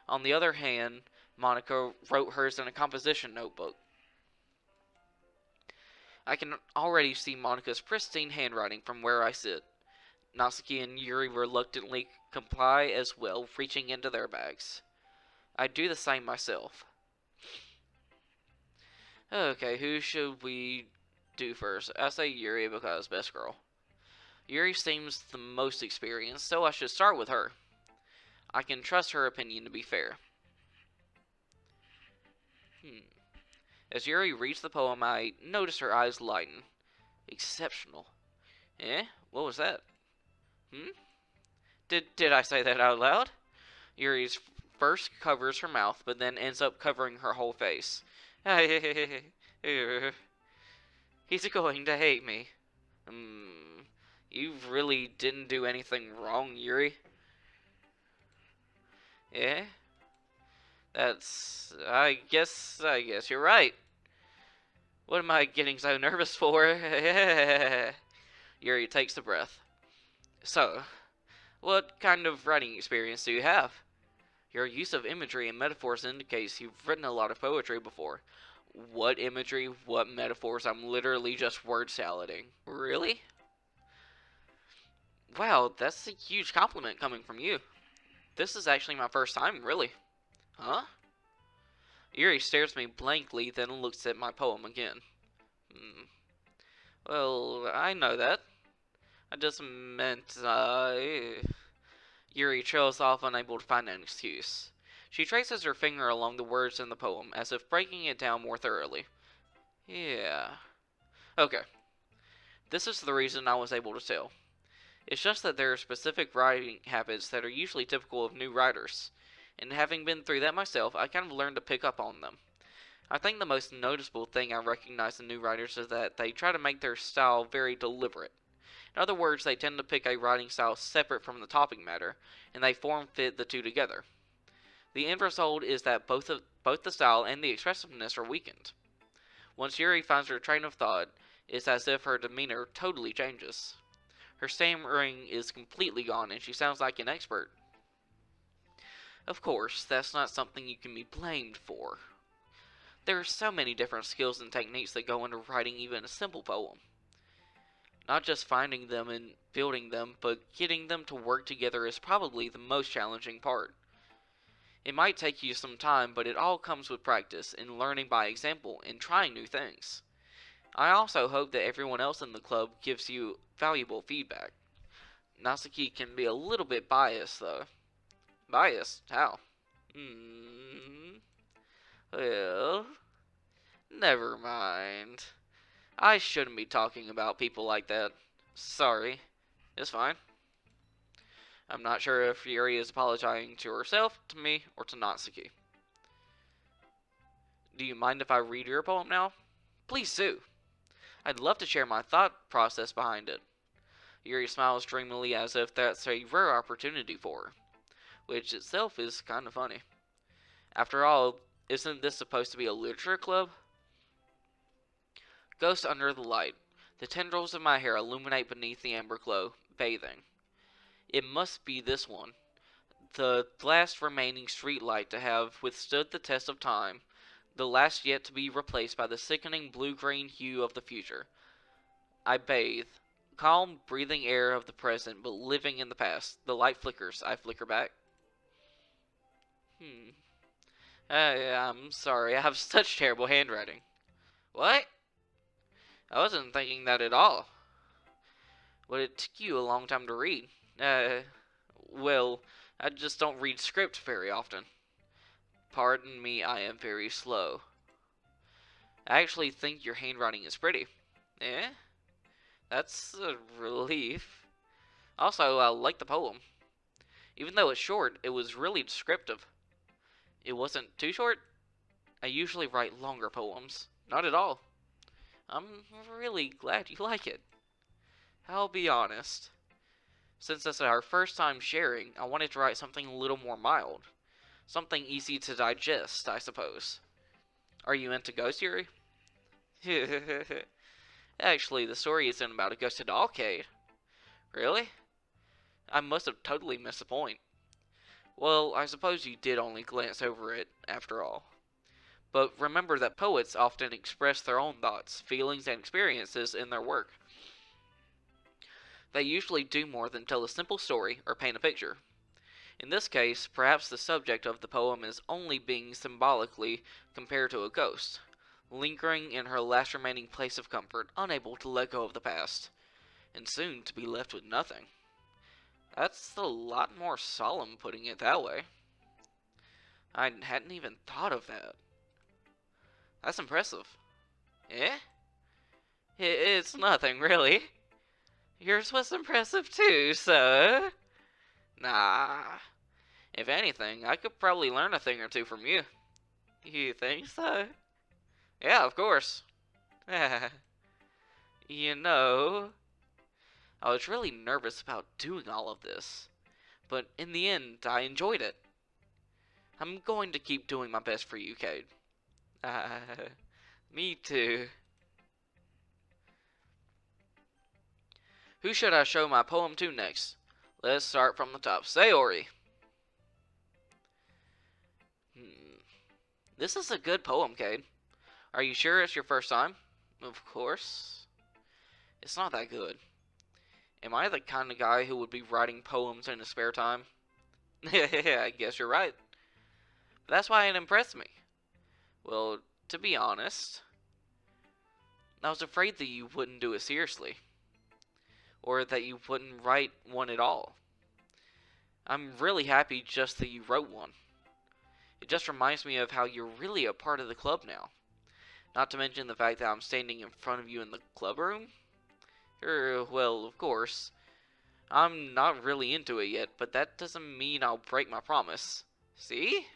Speaker 1: On the other hand, Monica wrote hers in a composition notebook. I can already see Monica's pristine handwriting from where I sit. Natsuki and Yuri reluctantly comply as well, reaching into their bags. I do the same myself. Okay, who should we do first? I say Yuri because best girl. Yuri seems the most experienced, so I should start with her. I can trust her opinion to be fair. As Yuri reads the poem, I notice her eyes lighten. Exceptional. Eh? What was that? Did I say that out loud? Yuri's first covers her mouth, but then ends up covering her whole face. He's going to hate me. You really didn't do anything wrong, Yuri. Yeah? I guess you're right. What am I getting so nervous for? Yuri takes a breath. So, what kind of writing experience do you have? Your use of imagery and metaphors indicates you've written a lot of poetry before. What imagery, what metaphors? I'm literally just word salading. Really? Wow, that's a huge compliment coming from you. This is actually my first time, really. Huh? Yuri stares me blankly, then looks at my poem again. Well, I know that. I just meant, Yuri trails off, unable to find an excuse. She traces her finger along the words in the poem, as if breaking it down more thoroughly. Yeah. Okay. This is the reason I was able to tell. It's just that there are specific writing habits that are usually typical of new writers, and having been through that myself, I kind of learned to pick up on them. I think the most noticeable thing I recognize in new writers is that they try to make their style very deliberate. In other words, they tend to pick a writing style separate from the topic matter, and they form-fit the two together. The end result is that both the style and the expressiveness are weakened. Once Yuri finds her train of thought, it's as if her demeanor totally changes. Her stammering is completely gone, and she sounds like an expert. Of course, that's not something you can be blamed for. There are so many different skills and techniques that go into writing even a simple poem. Not just finding them and building them, but getting them to work together is probably the most challenging part. It might take you some time, but it all comes with practice and learning by example and trying new things. I also hope that everyone else in the club gives you valuable feedback. Natsuki can be a little bit biased, though. Biased? How? Well, never mind. I shouldn't be talking about people like that. Sorry. It's fine. I'm not sure if Yuri is apologizing to herself, to me, or to Natsuki. Do you mind if I read your poem now? Please do. I'd love to share my thought process behind it. Yuri smiles dreamily as if that's a rare opportunity for her, which itself is kind of funny. After all, isn't this supposed to be a literature club? Ghost under the light. The tendrils of my hair illuminate beneath the amber glow, bathing. It must be this one, the last remaining streetlight to have withstood the test of time, the last yet to be replaced by the sickening blue-green hue of the future. I bathe, calm, breathing air of the present, but living in the past. The light flickers. I flicker back. I'm sorry, I have such terrible handwriting. What? I wasn't thinking that at all. But it took you a long time to read. Well, I just don't read script very often. Pardon me, I am very slow. I actually think your handwriting is pretty. Eh? That's a relief. Also, I like the poem. Even though it's short, it was really descriptive. It wasn't too short? I usually write longer poems. Not at all. I'm really glad you like it. I'll be honest. Since this is our first time sharing, I wanted to write something a little more mild. Something easy to digest, I suppose. Are you into ghost theory? Actually, the story isn't about a ghost at all, Cade. Really? I must have totally missed the point. Well, I suppose you did only glance over it, after all. But remember that poets often express their own thoughts, feelings, and experiences in their work. They usually do more than tell a simple story or paint a picture. In this case, perhaps the subject of the poem is only being symbolically compared to a ghost, lingering in her last remaining place of comfort, unable to let go of the past, and soon to be left with nothing. That's a lot more solemn putting it that way. I hadn't even thought of that. That's impressive. Eh? It's nothing, really. Yours was impressive too, so... Nah. If anything, I could probably learn a thing or two from you. You think so? Yeah, of course. You know, I was really nervous about doing all of this, but in the end, I enjoyed it. I'm going to keep doing my best for you, Cade. Me too. Who should I show my poem to next? Let's start from the top. Sayori. This is a good poem, Cade. Are you sure it's your first time? Of course. It's not that good. Am I the kind of guy who would be writing poems in his spare time? I guess you're right. But that's why it impressed me. Well, to be honest, I was afraid that you wouldn't do it seriously. Or that you wouldn't write one at all. I'm really happy just that you wrote one. It just reminds me of how you're really a part of the club now. Not to mention the fact that I'm standing in front of you in the club room. Well, of course. I'm not really into it yet, but that doesn't mean I'll break my promise. See?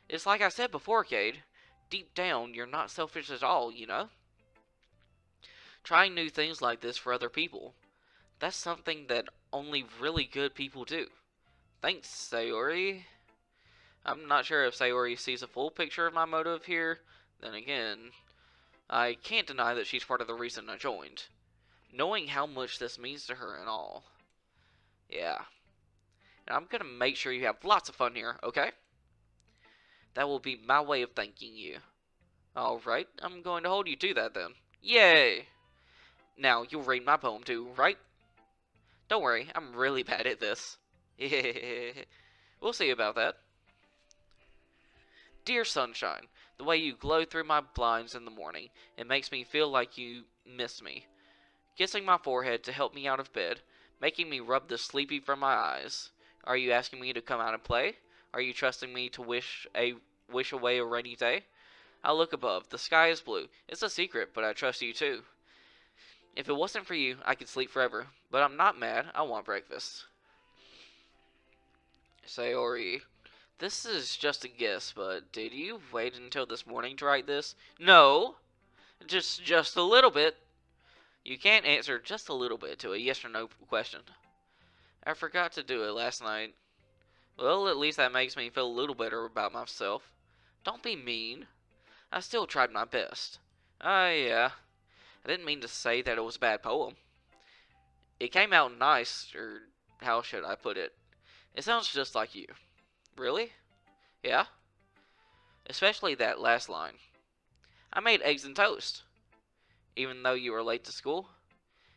Speaker 1: It's like I said before, Cade. Deep down, you're not selfish at all, you know? Trying new things like this for other people. That's something that only really good people do. Thanks, Sayori. I'm not sure if Sayori sees a full picture of my motive here. Then again, I can't deny that she's part of the reason I joined. Knowing how much this means to her and all. Yeah. And I'm gonna make sure you have lots of fun here, okay? That will be my way of thanking you. Alright, I'm going to hold you to that then. Yay! Now, you'll read my poem too, right? Don't worry, I'm really bad at this. We'll see about that. Dear sunshine, the way you glow through my blinds in the morning, it makes me feel like you miss me. Kissing my forehead to help me out of bed, making me rub the sleepy from my eyes. Are you asking me to come out and play? Are you trusting me to wish away a rainy day? I look above. The sky is blue. It's a secret, but I trust you too. If it wasn't for you, I could sleep forever. But I'm not mad. I want breakfast. Sayori. This is just a guess, but did you wait until this morning to write this? No! Just a little bit. You can't answer just a little bit to a yes or no question. I forgot to do it last night. Well, at least that makes me feel a little better about myself. Don't be mean. I still tried my best. Yeah. I didn't mean to say that it was a bad poem. It came out nice, or how should I put it? It sounds just like you. Really? Yeah? Especially that last line. I made eggs and toast. Even though you were late to school.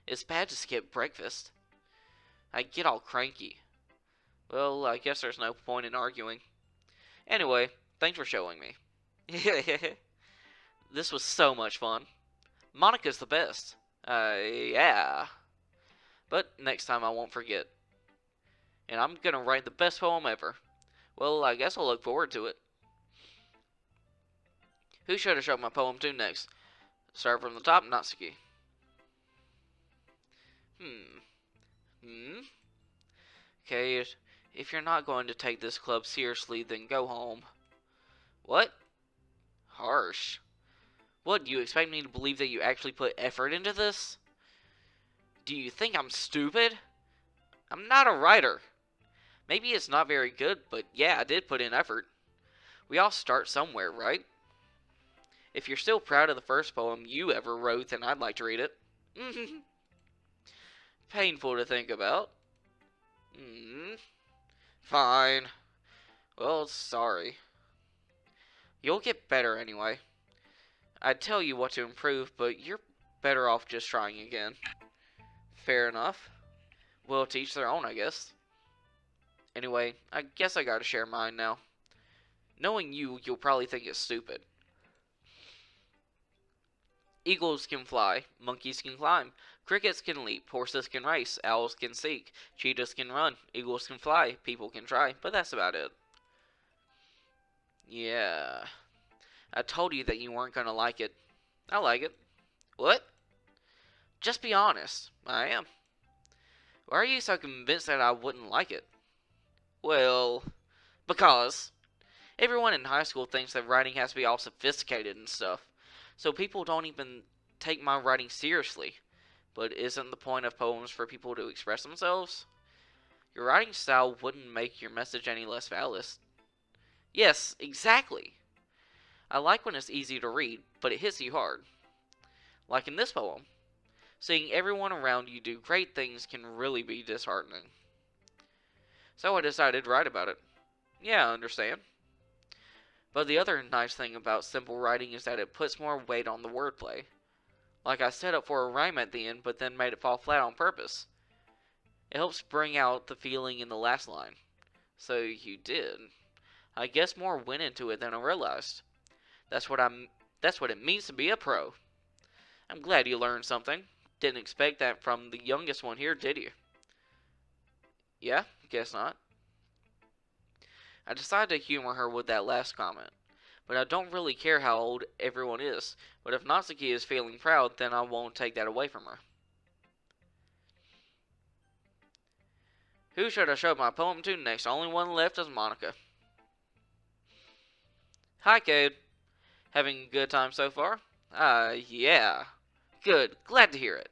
Speaker 1: It's bad to skip breakfast. I get all cranky. Well, I guess there's no point in arguing. Anyway, thanks for showing me. This was so much fun. Monica's the best. Yeah. But next time I won't forget. And I'm gonna write the best poem ever. Well, I guess I'll look forward to it. Who should I show my poem to next? Start from the top, Natsuki. Okay, if you're not going to take this club seriously, then go home. What? Harsh. What, do you expect me to believe that you actually put effort into this? Do you think I'm stupid? I'm not a writer. Maybe it's not very good, but yeah, I did put in effort. We all start somewhere, right? If you're still proud of the first poem you ever wrote, then I'd like to read it. Painful to think about. Fine. Well, sorry. You'll get better anyway. I'd tell you what to improve, but you're better off just trying again. Fair enough. Well, to each their own, I guess. Anyway, I guess I gotta share mine now. Knowing you, you'll probably think it's stupid. Eagles can fly, monkeys can climb, crickets can leap, horses can race, owls can seek, cheetahs can run, eagles can fly, people can try, but that's about it. Yeah, I told you that you weren't gonna like it. I like it. What? Just be honest. I am. Why are you so convinced that I wouldn't like it? Well, because everyone in high school thinks that writing has to be all sophisticated and stuff, so people don't even take my writing seriously. But isn't the point of poems for people to express themselves? Your writing style wouldn't make your message any less valid. Yes, exactly. I like when it's easy to read, but it hits you hard. Like in this poem. Seeing everyone around you do great things can really be disheartening. So I decided to write about it. Yeah, I understand. But the other nice thing about simple writing is that it puts more weight on the wordplay. Like I set up for a rhyme at the end, but then made it fall flat on purpose. It helps bring out the feeling in the last line. So you did. I guess more went into it than I realized. That's what it means to be a pro. I'm glad you learned something. Didn't expect that from the youngest one here, did you? Yeah, guess not. I decided to humor her with that last comment. But I don't really care how old everyone is. But if Natsuki is feeling proud, then I won't take that away from her. Who should I show my poem to next? Only one left is Monica. Hi, Cade. Having a good time so far? Yeah. Good. Glad to hear it.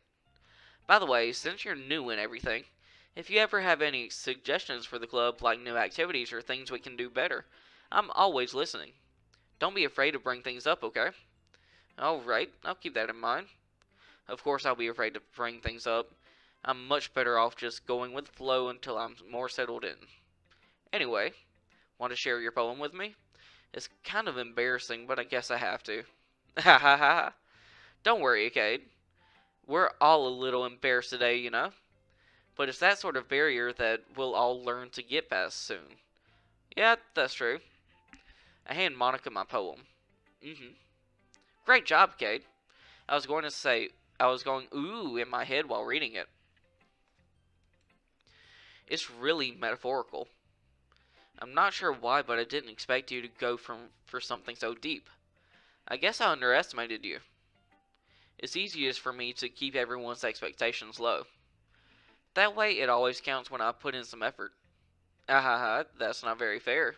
Speaker 1: By the way, since you're new and everything, if you ever have any suggestions for the club, like new activities or things we can do better, I'm always listening. Don't be afraid to bring things up, okay? Alright, I'll keep that in mind. Of course I'll be afraid to bring things up. I'm much better off just going with the flow until I'm more settled in. Anyway, want to share your poem with me? It's kind of embarrassing, but I guess I have to. Ha ha ha. Don't worry, Cade. We're all a little embarrassed today, you know? But it's that sort of barrier that we'll all learn to get past soon. Yeah, that's true. I hand Monica my poem. Great job, Cade. I was going ooh in my head while reading it. It's really metaphorical. I'm not sure why, but I didn't expect you to go for something so deep. I guess I underestimated you. It's easiest for me to keep everyone's expectations low. That way, it always counts when I put in some effort. Ahaha, that's not very fair.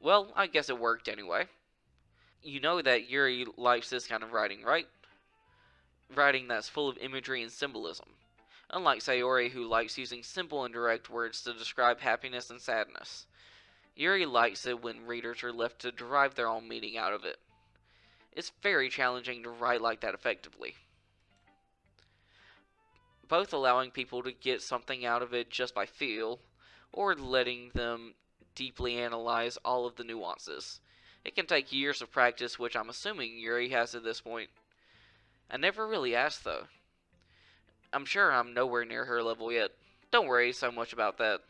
Speaker 1: Well, I guess it worked anyway. You know that Yuri likes this kind of writing, right? Writing that's full of imagery and symbolism. Unlike Sayori, who likes using simple and direct words to describe happiness and sadness. Yuri likes it when readers are left to derive their own meaning out of it. It's very challenging to write like that effectively. Both allowing people to get something out of it just by feel, or letting them deeply analyze all of the nuances. It can take years of practice, which I'm assuming Yuri has at this point. I never really asked, though. I'm sure I'm nowhere near her level yet. Don't worry so much about that.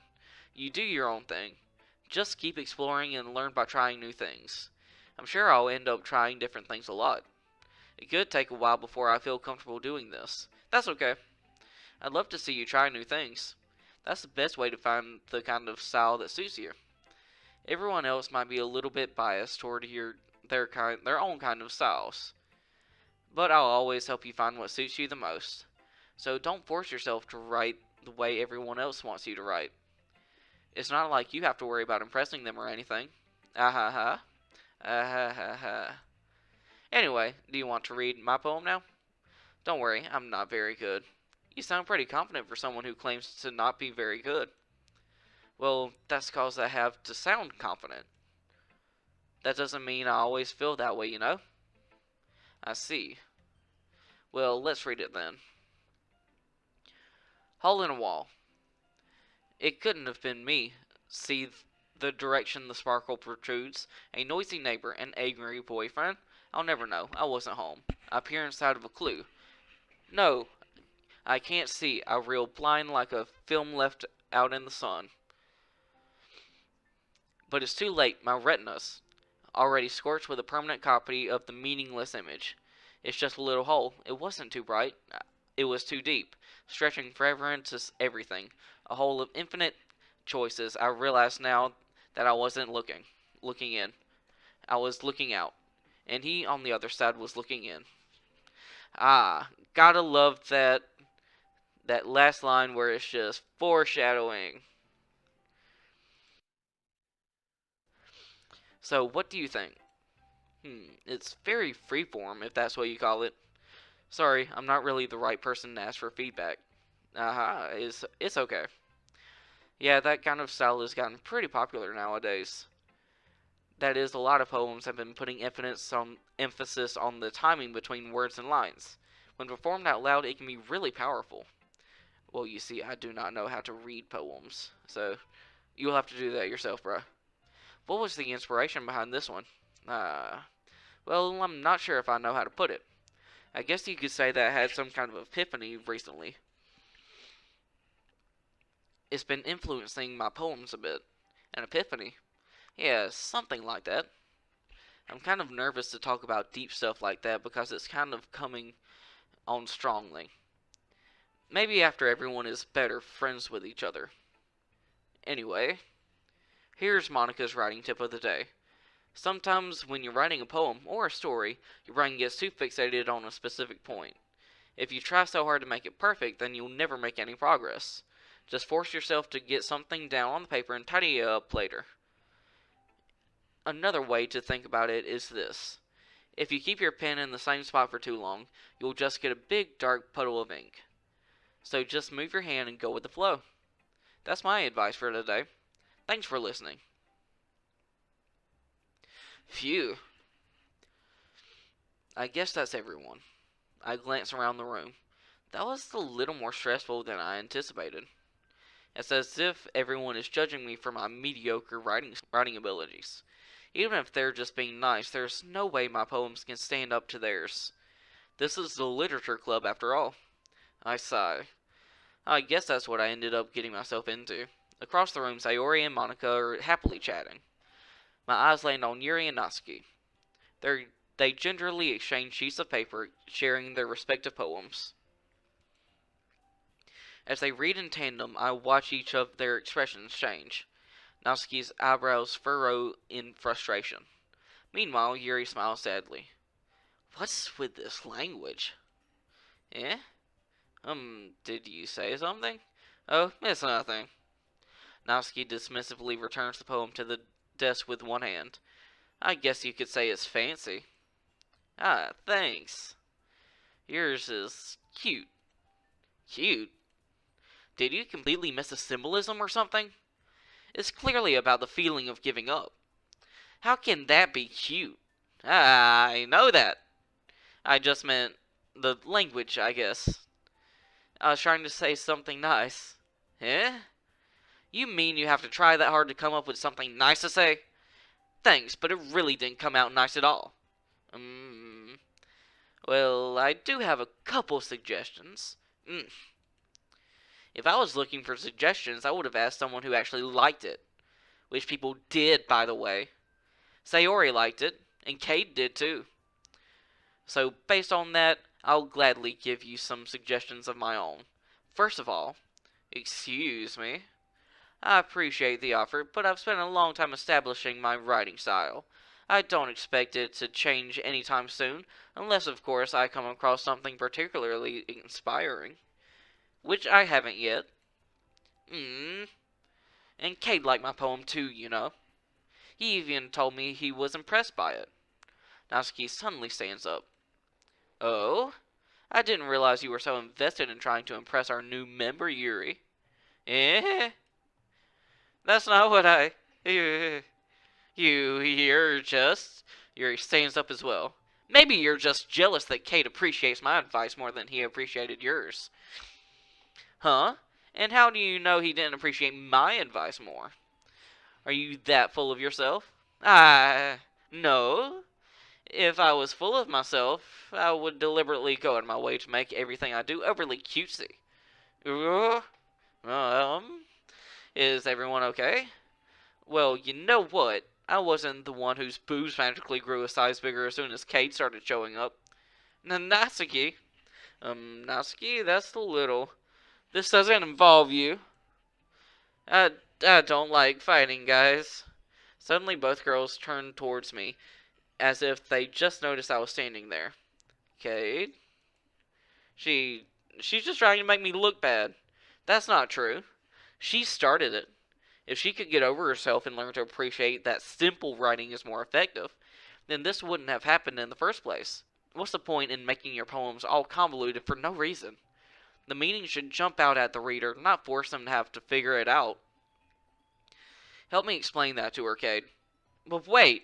Speaker 1: You do your own thing. Just keep exploring and learn by trying new things. I'm sure I'll end up trying different things a lot. It could take a while before I feel comfortable doing this. That's okay. I'd love to see you try new things. That's the best way to find the kind of style that suits you. Everyone else might be a little bit biased toward their own kind of styles. But I'll always help you find what suits you the most. So don't force yourself to write the way everyone else wants you to write. It's not like you have to worry about impressing them or anything. Ah ha ha. Ah ha ha ha. Anyway, do you want to read my poem now? Don't worry, I'm not very good. You sound pretty confident for someone who claims to not be very good. Well, that's cause I have to sound confident. That doesn't mean I always feel that way, you know? I see. Well, let's read it then. Hole in a wall. It couldn't have been me. See the direction the sparkle protrudes. A noisy neighbor, an angry boyfriend. I'll never know. I wasn't home. I peer inside of a clue. No, I can't see. I reel blind like a film left out in the sun. But it's too late. My retinas already scorched with a permanent copy of the meaningless image. It's just a little hole. It wasn't too bright. It was too deep, stretching forever into everything. A hole of infinite choices. I realized now that I wasn't looking in. I was looking out. And he on the other side was looking in. Ah, gotta love that last line where it's just foreshadowing. So, what do you think? It's very freeform, if that's what you call it. Sorry, I'm not really the right person to ask for feedback. It's okay. Yeah, that kind of style has gotten pretty popular nowadays. That is, a lot of poems have been putting emphasis on the timing between words and lines. When performed out loud, it can be really powerful. Well, you see, I do not know how to read poems, so you'll have to do that yourself, bruh. What was the inspiration behind this one? Well, I'm not sure if I know how to put it. I guess you could say that I had some kind of epiphany recently. It's been influencing my poems a bit. An epiphany? Yeah, something like that. I'm kind of nervous to talk about deep stuff like that because it's kind of coming on strongly. Maybe after everyone is better friends with each other. Anyway, here's Monica's writing tip of the day. Sometimes when you're writing a poem or a story, your brain gets too fixated on a specific point. If you try so hard to make it perfect, then you'll never make any progress. Just force yourself to get something down on the paper and tidy it up later. Another way to think about it is this. If you keep your pen in the same spot for too long, you'll just get a big dark puddle of ink. So just move your hand and go with the flow. That's my advice for today. Thanks for listening. Phew. I guess that's everyone. I glance around the room. That was a little more stressful than I anticipated. It's as if everyone is judging me for my mediocre writing abilities. Even if they're just being nice, there's no way my poems can stand up to theirs. This is the literature club after all. I sigh. I guess that's what I ended up getting myself into. Across the room, Sayori and Monica are happily chatting. My eyes land on Yuri and Natsuki. They gingerly exchange sheets of paper, sharing their respective poems. As they read in tandem, I watch each of their expressions change. Natsuki's eyebrows furrow in frustration. Meanwhile, Yuri smiles sadly. What's with this language? Eh? Did you say something? Oh, it's nothing. Natsuki dismissively returns the poem to the desk with one hand. I guess you could say it's fancy. Ah, thanks. Yours is cute. Cute? Did you completely miss the symbolism or something? It's clearly about the feeling of giving up. How can that be cute? Ah, I know that. I just meant the language, I guess. I was trying to say something nice. Eh? You mean you have to try that hard to come up with something nice to say? Thanks, but it really didn't come out nice at all. Well, I do have a couple suggestions. If I was looking for suggestions, I would have asked someone who actually liked it. Which people did, by the way. Sayori liked it, and Kate did too. So, based on that, I'll gladly give you some suggestions of my own. First of all, excuse me. I appreciate the offer, but I've spent a long time establishing my writing style. I don't expect it to change anytime soon, unless, of course, I come across something particularly inspiring. Which I haven't yet. And Kate liked my poem too, you know. He even told me he was impressed by it. Natsuki suddenly stands up. Oh? I didn't realize you were so invested in trying to impress our new member, Yuri. Eh? That's not what I... You're just... Yuri stands up as well. Maybe you're just jealous that Kate appreciates my advice more than he appreciated yours. Huh? And how do you know he didn't appreciate my advice more? Are you that full of yourself? No. If I was full of myself, I would deliberately go out of my way to make everything I do overly cutesy. Is everyone okay? Well, you know what? I wasn't the one whose boobs magically grew a size bigger as soon as Kate started showing up. Natsuki. Natsuki, that's the little. This doesn't involve you. I, I don't like fighting, guys. Suddenly, both girls turned towards me, as if they just noticed I was standing there. Kate? She's just trying to make me look bad. That's not true. She started it. If she could get over herself and learn to appreciate that simple writing is more effective, then this wouldn't have happened in the first place. What's the point in making your poems all convoluted for no reason? The meaning should jump out at the reader, not force them to have to figure it out. Help me explain that to her, Cade. But wait!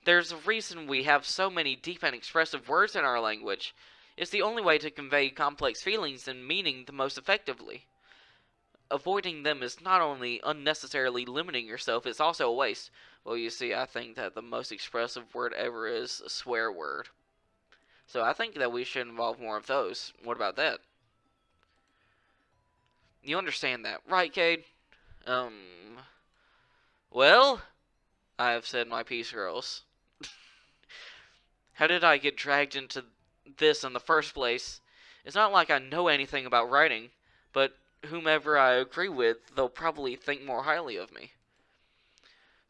Speaker 1: There's a reason we have so many deep and expressive words in our language. It's the only way to convey complex feelings and meaning the most effectively. Avoiding them is not only unnecessarily limiting yourself, it's also a waste. Well, you see, I think that the most expressive word ever is a swear word. So I think that we should involve more of those. What about that? You understand that, right, Cade? Well, I have said my piece, girls. How did I get dragged into this in the first place? It's not like I know anything about writing, but whomever I agree with, they'll probably think more highly of me.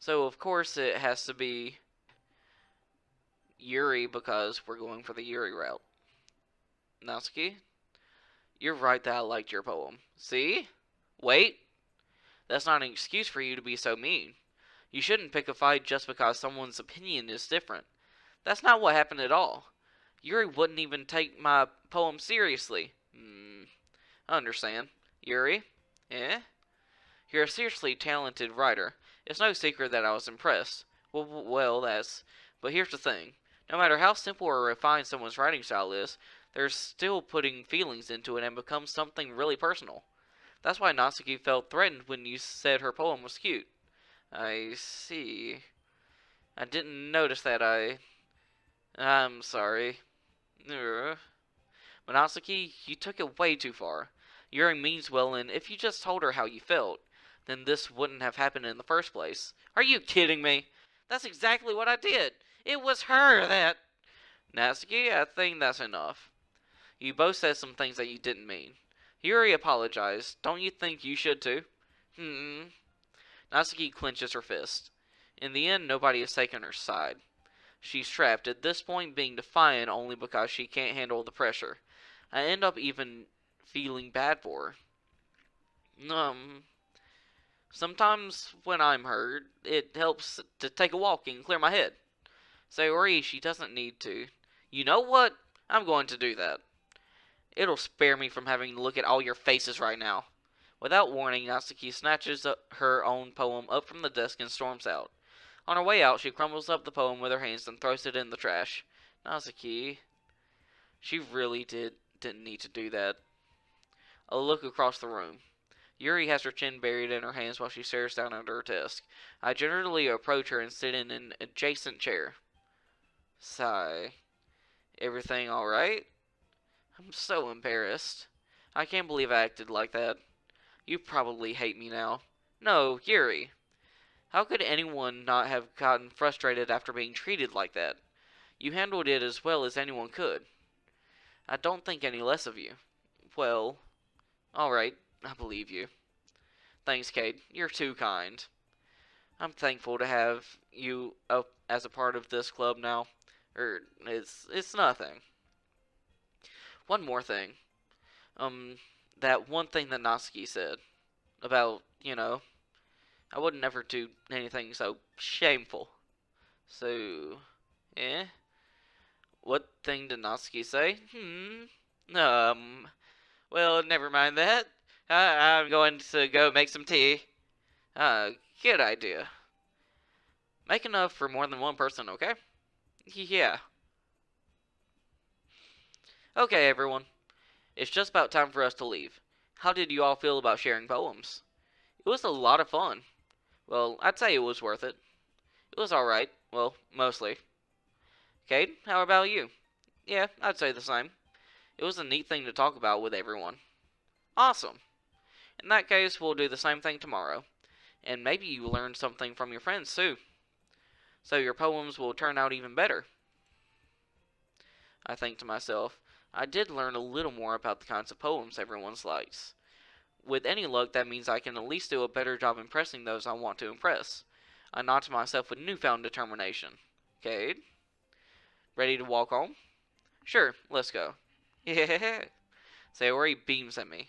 Speaker 1: So, of course, it has to be Yuri because we're going for the Yuri route. Natsuki, you're right that I liked your poem. See? Wait. That's not an excuse for you to be so mean. You shouldn't pick a fight just because someone's opinion is different. That's not what happened at all. Yuri wouldn't even take my poem seriously. I understand. Yuri? Eh? You're a seriously talented writer. It's no secret that I was impressed. Well, that's... But here's the thing. No matter how simple or refined someone's writing style is, they're still putting feelings into it and becomes something really personal. That's why Natsuki felt threatened when you said her poem was cute. I see. I didn't notice that I'm sorry. But Natsuki, you took it way too far. Yuri means well, and if you just told her how you felt, then this wouldn't have happened in the first place. Are you kidding me? That's exactly what I did. It was her that... Natsuki, I think that's enough. You both said some things that you didn't mean. Yuri apologized. Don't you think you should too? Natsuki clenches her fist. In the end, nobody has taken her side. She's trapped, at this point being defiant only because she can't handle the pressure. I end up even feeling bad for her. Sometimes when I'm hurt, it helps to take a walk and clear my head. Sayori, she doesn't need to. You know what? I'm going to do that. It'll spare me from having to look at all your faces right now. Without warning, Natsuki snatches her own poem up from the desk and storms out. On her way out, she crumbles up the poem with her hands and throws it in the trash. Natsuki, she really didn't need to do that. A look across the room. Yuri has her chin buried in her hands while she stares down at her desk. I gingerly approach her and sit in an adjacent chair. Sigh. Everything alright? I'm so embarrassed. I can't believe I acted like that. You probably hate me now. No, Yuri. How could anyone not have gotten frustrated after being treated like that? You handled it as well as anyone could. I don't think any less of you. Well, alright, I believe you. Thanks, Kate. You're too kind. I'm thankful to have you up as a part of this club now. It's nothing. One more thing. That one thing that Natsuki said about, I would never do anything so shameful. So, Eh? What thing did Natsuki say? Um, well, never mind that. I'm going to go make some tea. Good idea. Make enough for more than one person, okay? Yeah. Okay, everyone. It's just about time for us to leave. How did you all feel about sharing poems? It was a lot of fun. Well, I'd say it was worth it. It was alright. Well, mostly. Cade, how about you? Yeah, I'd say the same. It was a neat thing to talk about with everyone. Awesome. In that case, we'll do the same thing tomorrow. And maybe you learn something from your friends too. So your poems will turn out even better. I think to myself, I did learn a little more about the kinds of poems everyone likes. With any luck, that means I can at least do a better job impressing those I want to impress. I nod to myself with newfound determination. Cade? Ready to walk home? Sure, let's go. Yeah. Sayori beams at me.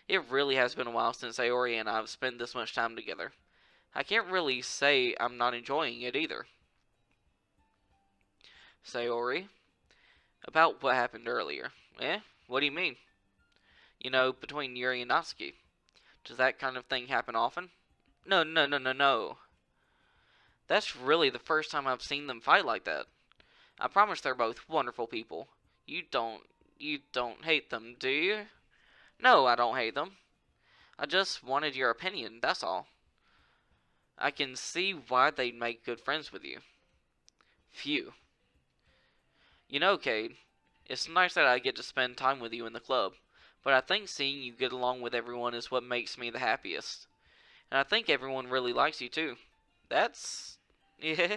Speaker 1: It really has been a while since Sayori and I have spent this much time together. I can't really say I'm not enjoying it either. Sayori, about what happened earlier. Eh? What do you mean? You know, between Yuri and Natsuki. Does that kind of thing happen often? No, no, no, no, no. That's really the first time I've seen them fight like that. I promise they're both wonderful people. You don't hate them, do you? No, I don't hate them. I just wanted your opinion, that's all. I can see why they'd make good friends with you. Phew. You know, Cade, it's nice that I get to spend time with you in the club, but I think seeing you get along with everyone is what makes me the happiest. And I think everyone really likes you too. That's... yeah.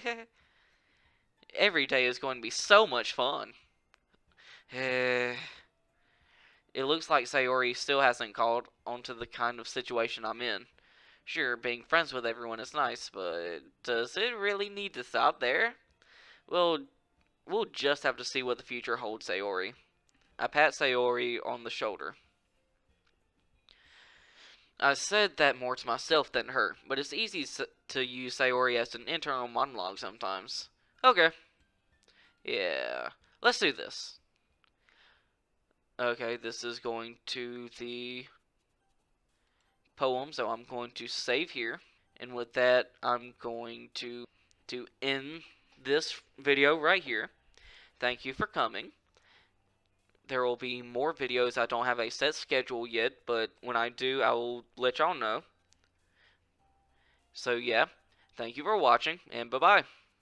Speaker 1: Every day is going to be so much fun. It looks like Sayori still hasn't caught onto the kind of situation I'm in. Sure, being friends with everyone is nice, but does it really need to stop there? Well, we'll just have to see what the future holds, Sayori. I pat Sayori on the shoulder. I said that more to myself than her, but it's easy to use Sayori as an internal monologue sometimes. Okay. Yeah. Let's do this. Okay, this is going to the poem, so I'm going to save here. And with that, I'm going to end this video right here. Thank you for coming. There will be more videos. I don't have a set schedule yet, but when I do, I will let y'all know. So yeah, thank you for watching, and bye-bye.